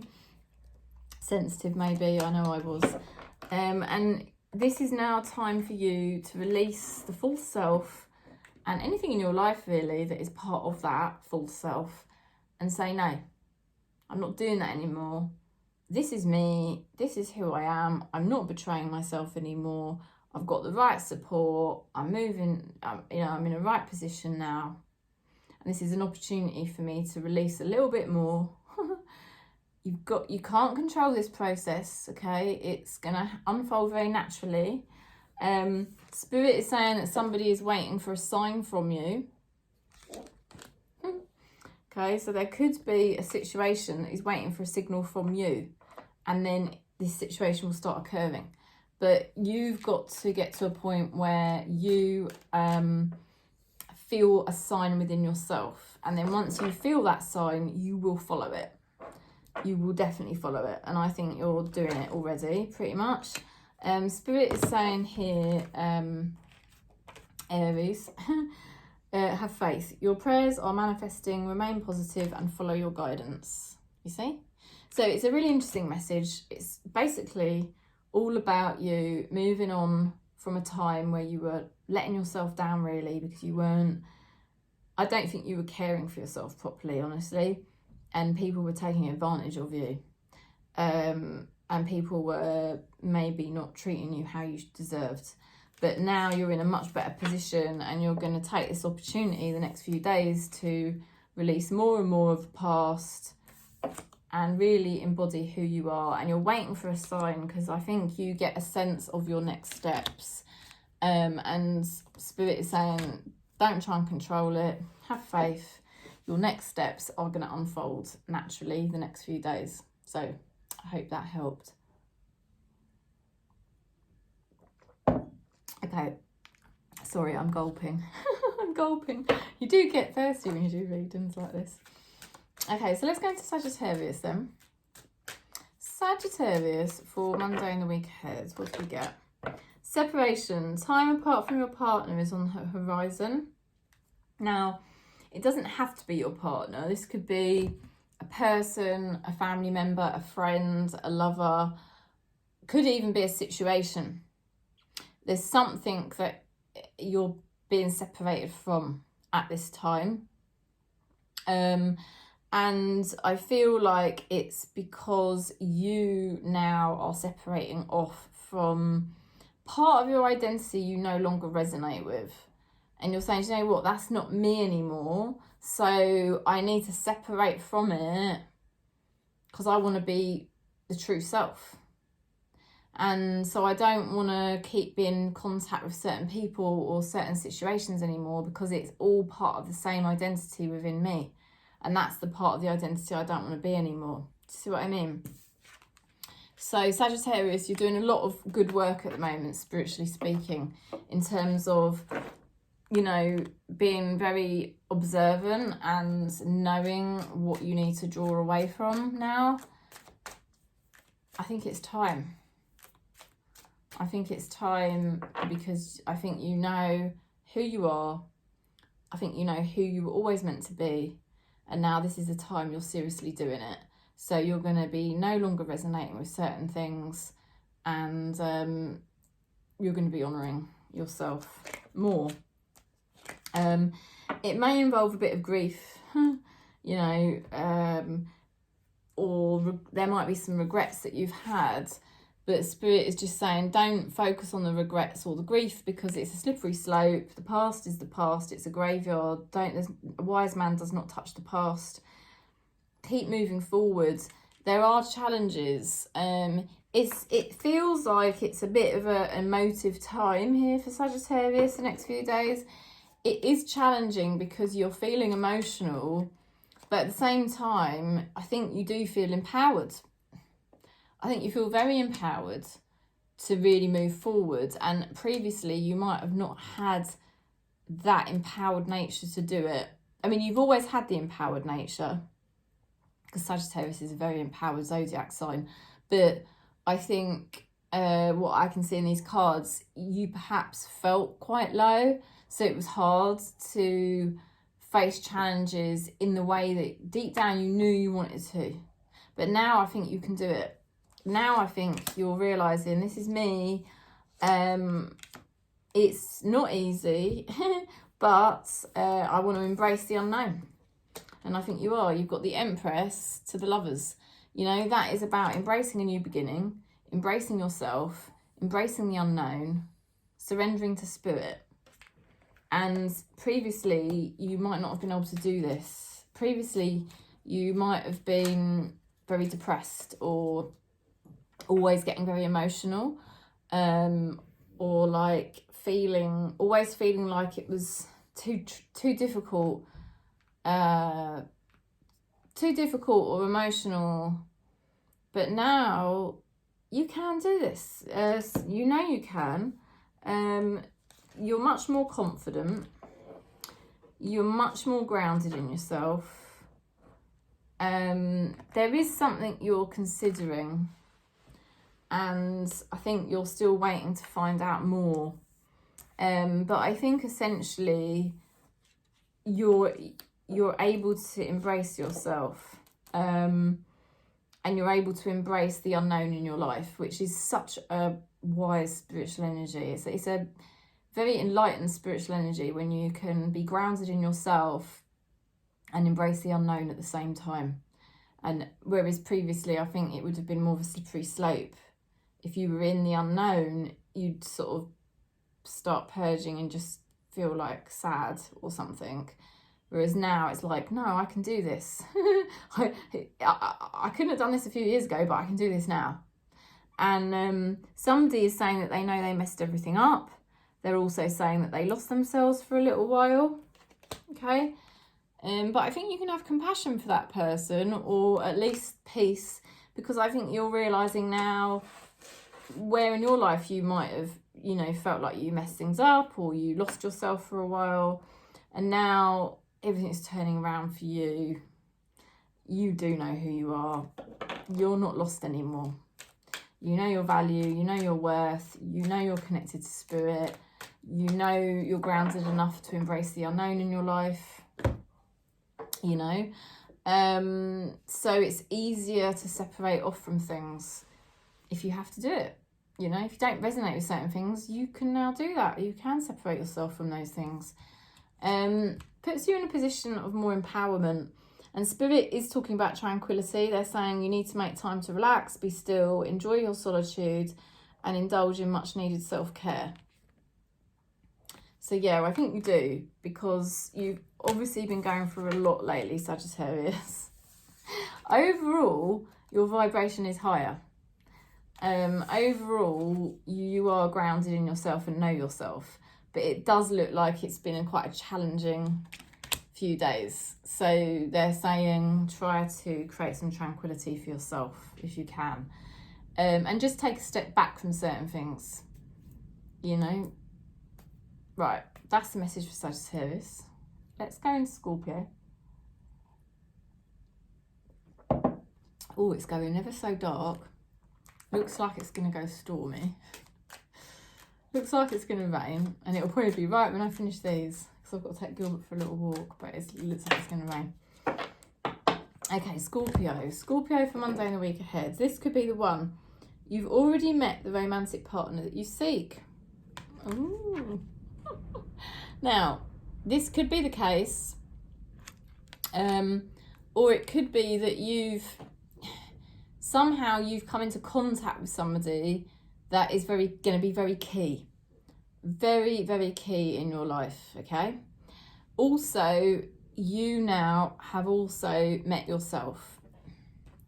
Sensitive maybe. I know I was. And this is now time for you to release the false self and anything in your life really that is part of that false self, and say, no, I'm not doing that anymore. This is me. This is who I am. I'm not betraying myself anymore. I've got the right support. I'm moving, you know, I'm in a right position now. And this is an opportunity for me to release a little bit more. You can't control this process, okay? It's gonna unfold very naturally. Spirit is saying that somebody is waiting for a sign from you. Okay, so there could be a situation that is waiting for a signal from you, and then this situation will start occurring. But you've got to get to a point where you feel a sign within yourself, and then once you feel that sign, you will follow it. You will definitely follow it, and I think you're doing it already, pretty much. Spirit is saying here, Aries, have faith. Your prayers are manifesting. Remain positive and follow your guidance. You see? So it's a really interesting message. It's basically all about you moving on from a time where you were letting yourself down, really, because you weren't, I don't think you were caring for yourself properly, honestly, and people were taking advantage of you, and people were maybe not treating you how you deserved. But now you're in a much better position, and you're going to take this opportunity the next few days to release more and more of the past and really embody who you are. And you're waiting for a sign, because I think you get a sense of your next steps. And Spirit is saying, don't try and control it. Have faith. Your next steps are going to unfold naturally the next few days. So I hope that helped. Okay. Sorry, I'm gulping. I'm gulping. You do get thirsty when you do readings like this. Okay, so let's go into Sagittarius then. Sagittarius for Monday and the week ahead. What do we get? Separation. Time apart from your partner is on the horizon. Now, it doesn't have to be your partner. This could be a person, a family member, a friend, a lover. Could even be a situation. There's something that you're being separated from at this time. And I feel like it's because you now are separating off from part of your identity you no longer resonate with. And you're saying, you know what, that's not me anymore. So I need to separate from it because I want to be the true self. And so I don't want to keep being in contact with certain people or certain situations anymore, because it's all part of the same identity within me. And that's the part of the identity I don't want to be anymore. See what I mean? So Sagittarius, you're doing a lot of good work at the moment, spiritually speaking, in terms of, you know, being very observant and knowing what you need to draw away from now. I think it's time. I think it's time, because I think you know who you are. I think you know who you were always meant to be. And now this is the time you're seriously doing it. So you're going to be no longer resonating with certain things, and you're going to be honouring yourself. more. It may involve a bit of grief, you know, or there might be some regrets that you've had, but Spirit is just saying don't focus on the regrets or the grief, because it's a slippery slope. The past is the past. It's a graveyard. A wise man does not touch the past. Keep moving forward. There are challenges. It feels like it's a bit of an emotive time here for Sagittarius the next few days. It is challenging because you're feeling emotional, but at the same time, I think you do feel empowered. I think you feel very empowered to really move forward. And previously, you might have not had that empowered nature to do it. I mean, you've always had the empowered nature, because Sagittarius is a very empowered zodiac sign. But I think what I can see in these cards, you perhaps felt quite low. So it was hard to face challenges in the way that deep down you knew you wanted to. But now I think you can do it. Now I think you're realising, this is me. It's not easy, but I want to embrace the unknown. And I think you are. You've got the Empress to the Lovers. You know, that is about embracing a new beginning, embracing yourself, embracing the unknown, surrendering to Spirit. And previously, you might not have been able to do this. Previously, you might have been very depressed, or always getting very emotional, or like always feeling like it was too difficult, or emotional. But now you can do this. You know you can. You're much more confident. You're much more grounded in yourself. There is something you're considering, and I think you're still waiting to find out more. But I think essentially you're able to embrace yourself, and you're able to embrace the unknown in your life, which is such a wise spiritual energy. It's a very enlightened spiritual energy when you can be grounded in yourself and embrace the unknown at the same time. And whereas previously I think it would have been more of a slippery slope. If you were in the unknown, you'd sort of start purging and just feel like sad or something. Whereas now it's like, no, I can do this. I couldn't have done this a few years ago, but I can do this now. And somebody is saying that they know they messed everything up. They're also saying that they lost themselves for a little while. Okay. But I think you can have compassion for that person, or at least peace, because I think you're realising now where in your life you might have, you know, felt like you messed things up, or you lost yourself for a while, and now everything's turning around for you. You do know who you are. You're not lost anymore. You know your value, you know your worth, you know you're connected to Spirit, you know you're grounded enough to embrace the unknown in your life, you know. So it's easier to separate off from things if you have to do it. You know, if you don't resonate with certain things, you can now do that. You can separate yourself from those things. Puts you in a position of more empowerment. And Spirit is talking about tranquility. They're saying you need to make time to relax, be still, enjoy your solitude, and indulge in much needed self-care. So yeah, I think you do, because you've obviously been going through a lot lately, Sagittarius. Overall, your vibration is higher. Overall, you are grounded in yourself and know yourself. But it does look like it's been quite a challenging few days. So they're saying try to create some tranquility for yourself if you can. And just take a step back from certain things, you know. Right, that's the message for Sagittarius. Let's go into Scorpio. Oh, it's going ever so dark. Looks like it's going to go stormy. Looks like it's going to rain, and it'll probably be right when I finish these, because I've got to take Gilbert for a little walk, but it looks like it's going to rain. Okay, Scorpio. Scorpio for Monday and the week ahead. This could be the one. You've already met the romantic partner that you seek. Ooh. Now, this could be the case, or it could be that you've come into contact with somebody that is going to be very key. Very, very key in your life, okay? Also, you now have also met yourself,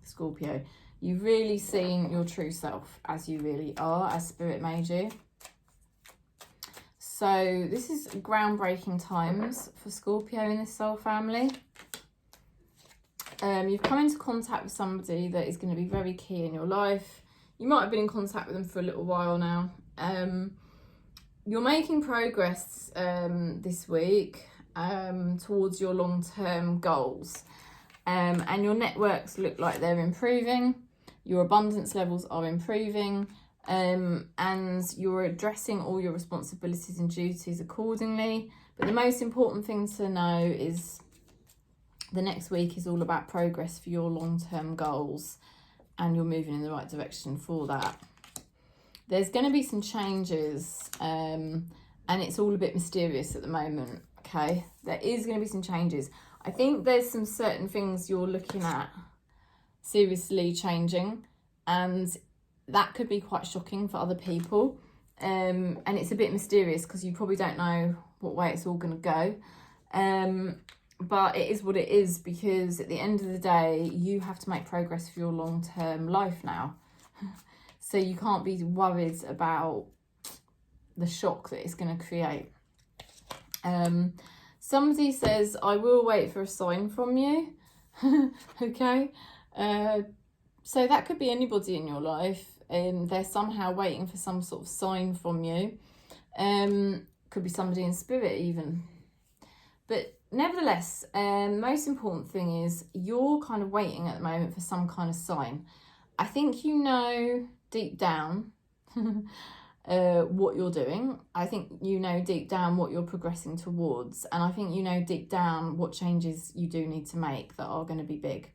Scorpio. You've really seen your true self as you really are, as Spirit made you. So this is groundbreaking times for Scorpio in this soul family. You've come into contact with somebody that is going to be very key in your life. You might have been in contact with them for a little while now. You're making progress this week towards your long-term goals. And your networks look like they're improving. Your abundance levels are improving. And you're addressing all your responsibilities and duties accordingly. But the most important thing to know is the next week is all about progress for your long-term goals. And you're moving in the right direction for that. There's going to be some changes, and it's all a bit mysterious at the moment, okay? There is going to be some changes. I think there's some certain things you're looking at seriously changing, and that could be quite shocking for other people. And it's a bit mysterious because you probably don't know what way it's all going to go. But it is what it is, because at the end of the day, you have to make progress for your long-term life now. So you can't be worried about the shock that it's going to create. Somebody says, I will wait for a sign from you. Okay. So that could be anybody in your life. They're somehow waiting for some sort of sign from you. Could be somebody in spirit even. But nevertheless, most important thing is you're kind of waiting at the moment for some kind of sign. I think you know deep down what you're doing. I think you know deep down what you're progressing towards. And I think you know deep down what changes you do need to make that are going to be big.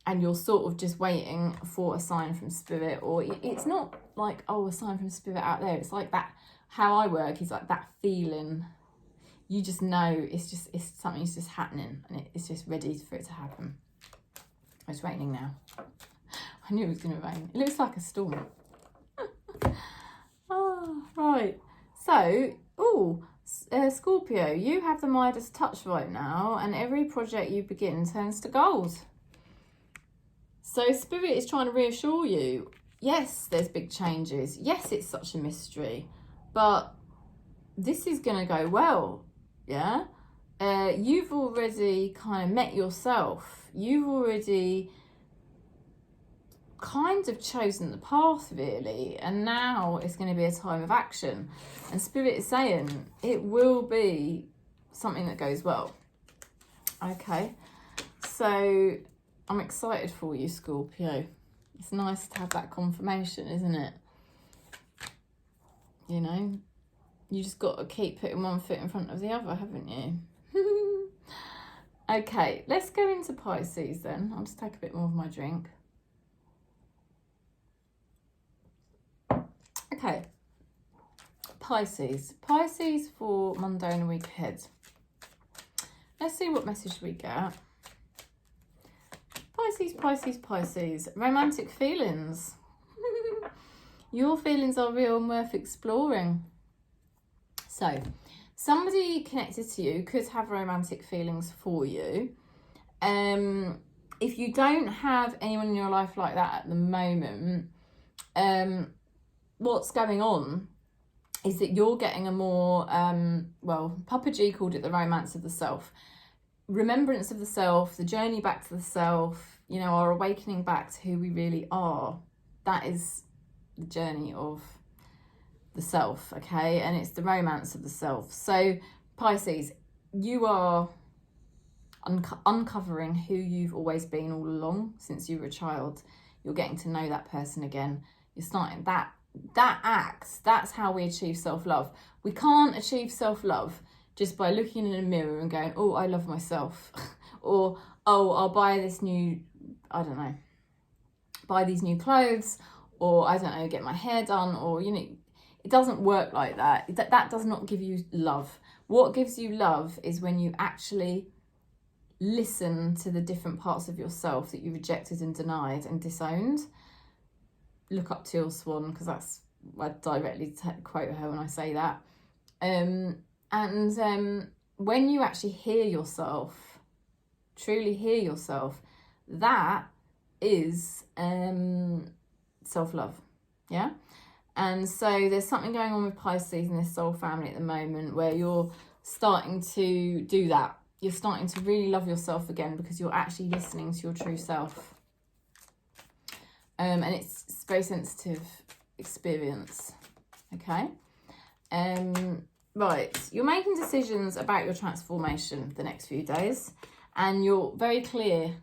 And you're sort of just waiting for a sign from spirit. Or it's not like, oh, a sign from spirit out there. It's like that. How I work is like that feeling. You just know it's something's just happening. And it's just ready for it to happen. It's raining now. I knew it was going to rain. It looks like a storm. Oh, right. So, Scorpio, you have the Midas touch right now, and every project you begin turns to gold. So Spirit is trying to reassure you, yes, there's big changes. Yes, it's such a mystery, but this is going to go well, yeah? You've already kind of met yourself. You've already kind of chosen the path, really, and now it's going to be a time of action. And Spirit is saying it will be something that goes well. Okay, so I'm excited for you, Scorpio. It's nice to have that confirmation, isn't it? You know, you just got to keep putting one foot in front of the other, haven't you? Okay, let's go into Pisces then. I'll just take a bit more of my drink. Okay, Pisces for Monday and a week ahead. Let's see what message we get. Pisces, romantic feelings. Your feelings are real and worth exploring. So, somebody connected to you could have romantic feelings for you. If you don't have anyone in your life like that at the moment, what's going on is that you're getting a more, Papaji called it the romance of the self. Remembrance of the self, the journey back to the self, you know, our awakening back to who we really are. That is the journey of the self, okay? And it's the romance of the self. So, Pisces, you are uncovering who you've always been all along since you were a child. You're getting to know that person again. You're starting that act. That's how we achieve self-love. We can't achieve self-love just by looking in a mirror and going, oh, I love myself. Or, oh, I'll buy this new, I don't know, buy these new clothes, or I don't know, get my hair done, or, you know, it doesn't work like that. That does not give you love. What gives you love is when you actually listen to the different parts of yourself that you rejected and denied and disowned. Look up Teal Swan, because that's, I directly quote her when I say that. When you actually hear yourself, truly hear yourself, that is self-love. Yeah. And so there's something going on with Pisces in this soul family at the moment where you're starting to do that. You're starting to really love yourself again because you're actually listening to your true self. And it's very sensitive experience. Okay. Right. You're making decisions about your transformation the next few days. And you're very clear.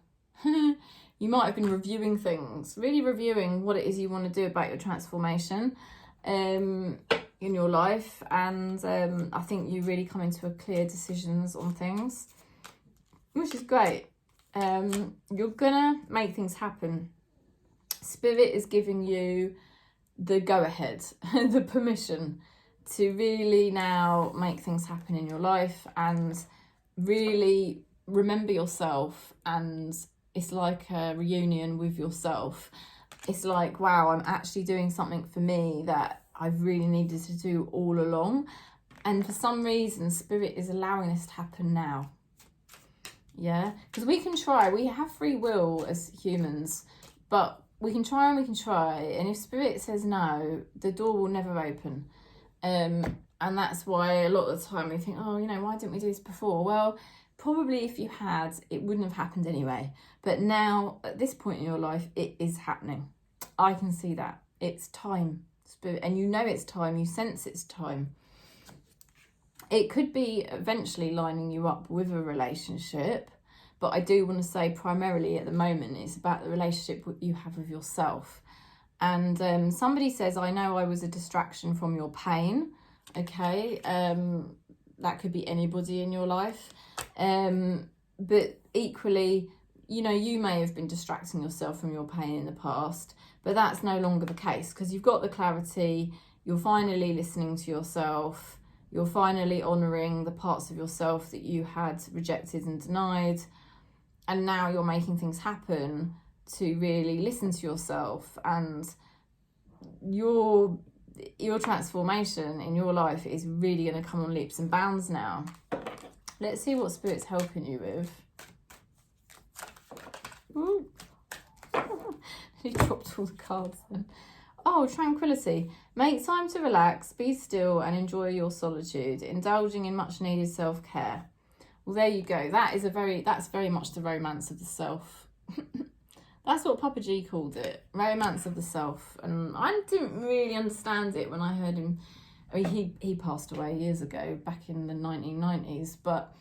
You might have been reviewing things, really reviewing what it is you want to do about your transformation in your life. And I think you really come into a clear decisions on things, which is great. You're gonna make things happen. Spirit is giving you the go-ahead, the permission to really now make things happen in your life and really remember yourself. And it's like a reunion with yourself. It's like, wow, I'm actually doing something for me that I've really needed to do all along. And for some reason, Spirit is allowing this to happen now. Yeah, because we can try. We have free will as humans, but we can try and we can try. And if Spirit says no, the door will never open. And that's why a lot of the time we think, oh, you know, why didn't we do this before? Well, probably if you had, it wouldn't have happened anyway. But now, at this point in your life, it is happening. I can see that. It's time, Spirit. And you know it's time. You sense it's time. It could be eventually lining you up with a relationship. But I do want to say primarily at the moment, it's about the relationship you have with yourself. And somebody says, I know I was a distraction from your pain. Okay. That could be anybody in your life. But equally, you know, you may have been distracting yourself from your pain in the past, but that's no longer the case because you've got the clarity. You're finally listening to yourself. You're finally honouring the parts of yourself that you had rejected and denied. And now you're making things happen to really listen to yourself, and your transformation in your life is really going to come on leaps and bounds now. Let's see what Spirit's helping you with. Ooh. He dropped all the cards then. Oh, tranquility. Make time to relax, be still and enjoy your solitude, indulging in much needed self-care. Well, there you go. That's very much the romance of the self. That's what Papaji called it, romance of the self. And I didn't really understand it when I heard him. I mean, he passed away years ago, back in the 1990s. But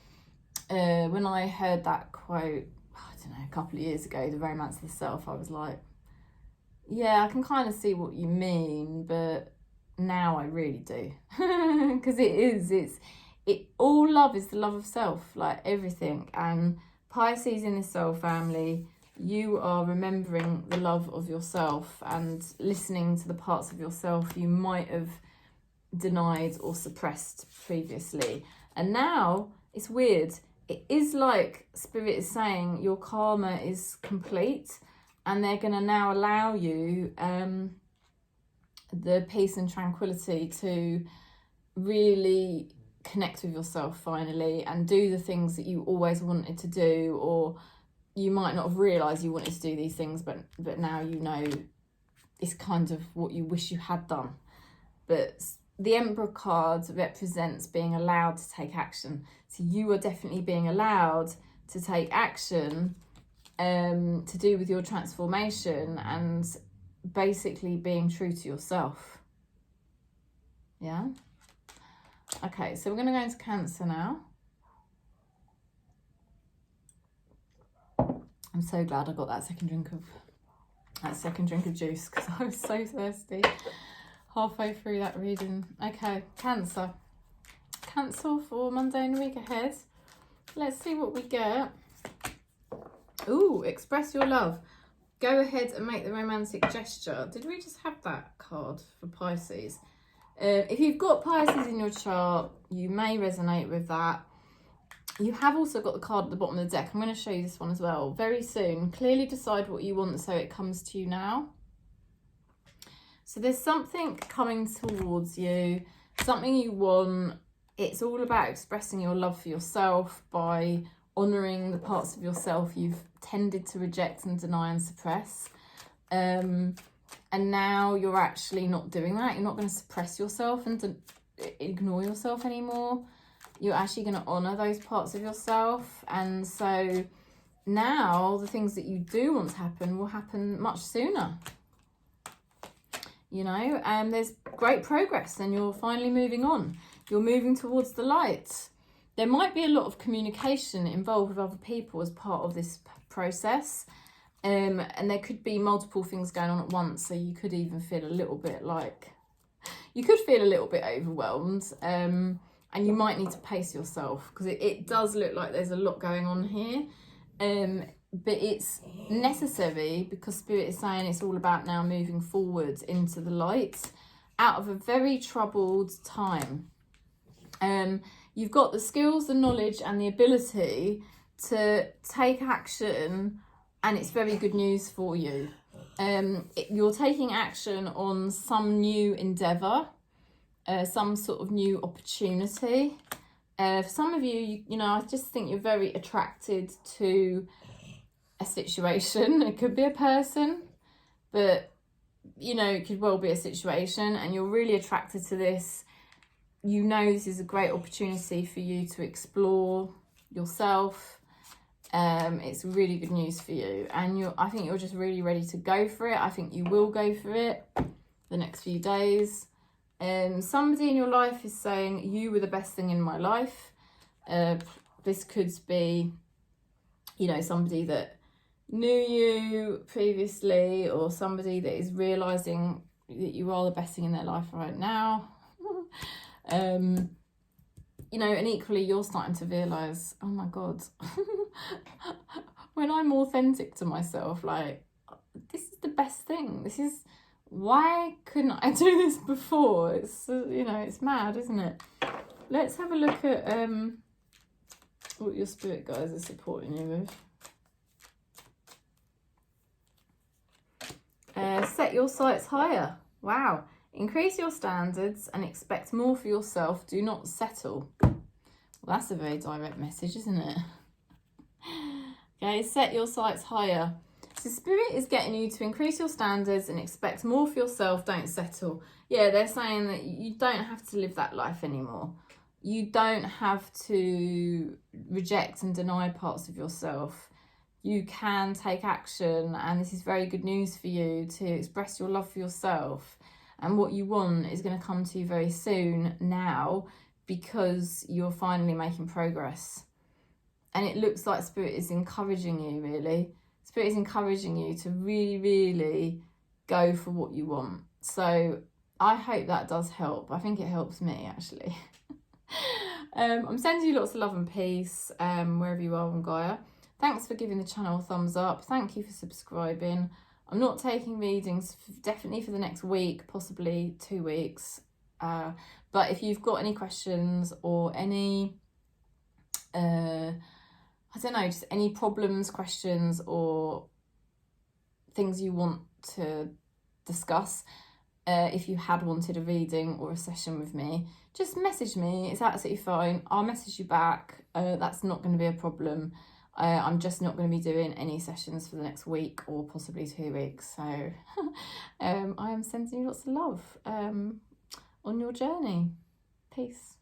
when I heard that quote, I don't know, a couple of years ago, the romance of the self, I was like, yeah, I can kind of see what you mean, but now I really do. Because all love is the love of self, like everything. And Pisces in this soul family, you are remembering the love of yourself and listening to the parts of yourself you might have denied or suppressed previously. And now it's weird. It is like Spirit is saying your karma is complete, and they're going to now allow you the peace and tranquility to really connect with yourself finally and do the things that you always wanted to do, or you might not have realised you wanted to do these things, but now you know it's kind of what you wish you had done. But the Emperor card represents being allowed to take action. So you are definitely being allowed to take action to do with your transformation and basically being true to yourself. Yeah? Okay, so we're going to go into Cancer now. I'm so glad I got that second drink of juice because I was so thirsty halfway through that reading. Okay, Cancer for Monday and the week ahead. Let's see what we get. Ooh, express your love. Go ahead and make the romantic gesture. Did we just have that card for Pisces? If you've got Pisces in your chart, you may resonate with that. You have also got the card at the bottom of the deck. I'm going to show you this one as well very soon. Clearly decide what you want so it comes to you now. So there's something coming towards you, something you want. It's all about expressing your love for yourself by honouring the parts of yourself you've tended to reject and deny and suppress. And now you're actually not doing that. You're not going to suppress yourself and ignore yourself anymore. You're actually going to honour those parts of yourself. And so now the things that you do want to happen will happen much sooner. You know, and there's great progress and you're finally moving on. You're moving towards the light. There might be a lot of communication involved with other people as part of this process. And there could be multiple things going on at once. So you could even feel a little bit like, you could feel a little bit overwhelmed. And you might need to pace yourself because it does look like there's a lot going on here. But it's necessary because Spirit is saying it's all about now moving forward into the light out of a very troubled time. You've got the skills, the knowledge and the ability to take action, and it's very good news for you. You're taking action on some new endeavour, some sort of new opportunity. For some of you, you know, I just think you're very attracted to a situation. It could be a person, but, you know, it could well be a situation, and you're really attracted to this. You know this is a great opportunity for you to explore yourself. It's really good news for you, and I think you're just really ready to go for it. I think you will go for it the next few days. Somebody in your life is saying you were the best thing in my life. This could be, you know, somebody that knew you previously, or somebody that is realizing that you are the best thing in their life right now. You know, and equally you're starting to realize, oh my God, when I'm authentic to myself, like, this is the best thing. This is, why couldn't I do this before? It's, you know, it's mad, isn't it? Let's have a look at what your spirit guides are supporting you with. Set your sights higher. Wow. Increase your standards and expect more for yourself. Do not settle. Well, that's a very direct message, isn't it? Okay, set your sights higher. So Spirit is getting you to increase your standards and expect more for yourself. Don't settle. Yeah, they're saying that you don't have to live that life anymore. You don't have to reject and deny parts of yourself. You can take action, and this is very good news for you to express your love for yourself. And what you want is going to come to you very soon now, because you're finally making progress. And it looks like Spirit is encouraging you, really. Spirit is encouraging you to really, really go for what you want. So I hope that does help. I think it helps me, actually. I'm sending you lots of love and peace wherever you are on Gaia. Thanks for giving the channel a thumbs up. Thank you for subscribing. I'm not taking readings definitely for the next week, possibly 2 weeks. But if you've got any questions or any, I don't know, just any problems, questions, or things you want to discuss, if you had wanted a reading or a session with me, just message me. It's absolutely fine. I'll message you back. That's not going to be a problem. I'm just not going to be doing any sessions for the next week or possibly 2 weeks. So I am sending you lots of love on your journey. Peace.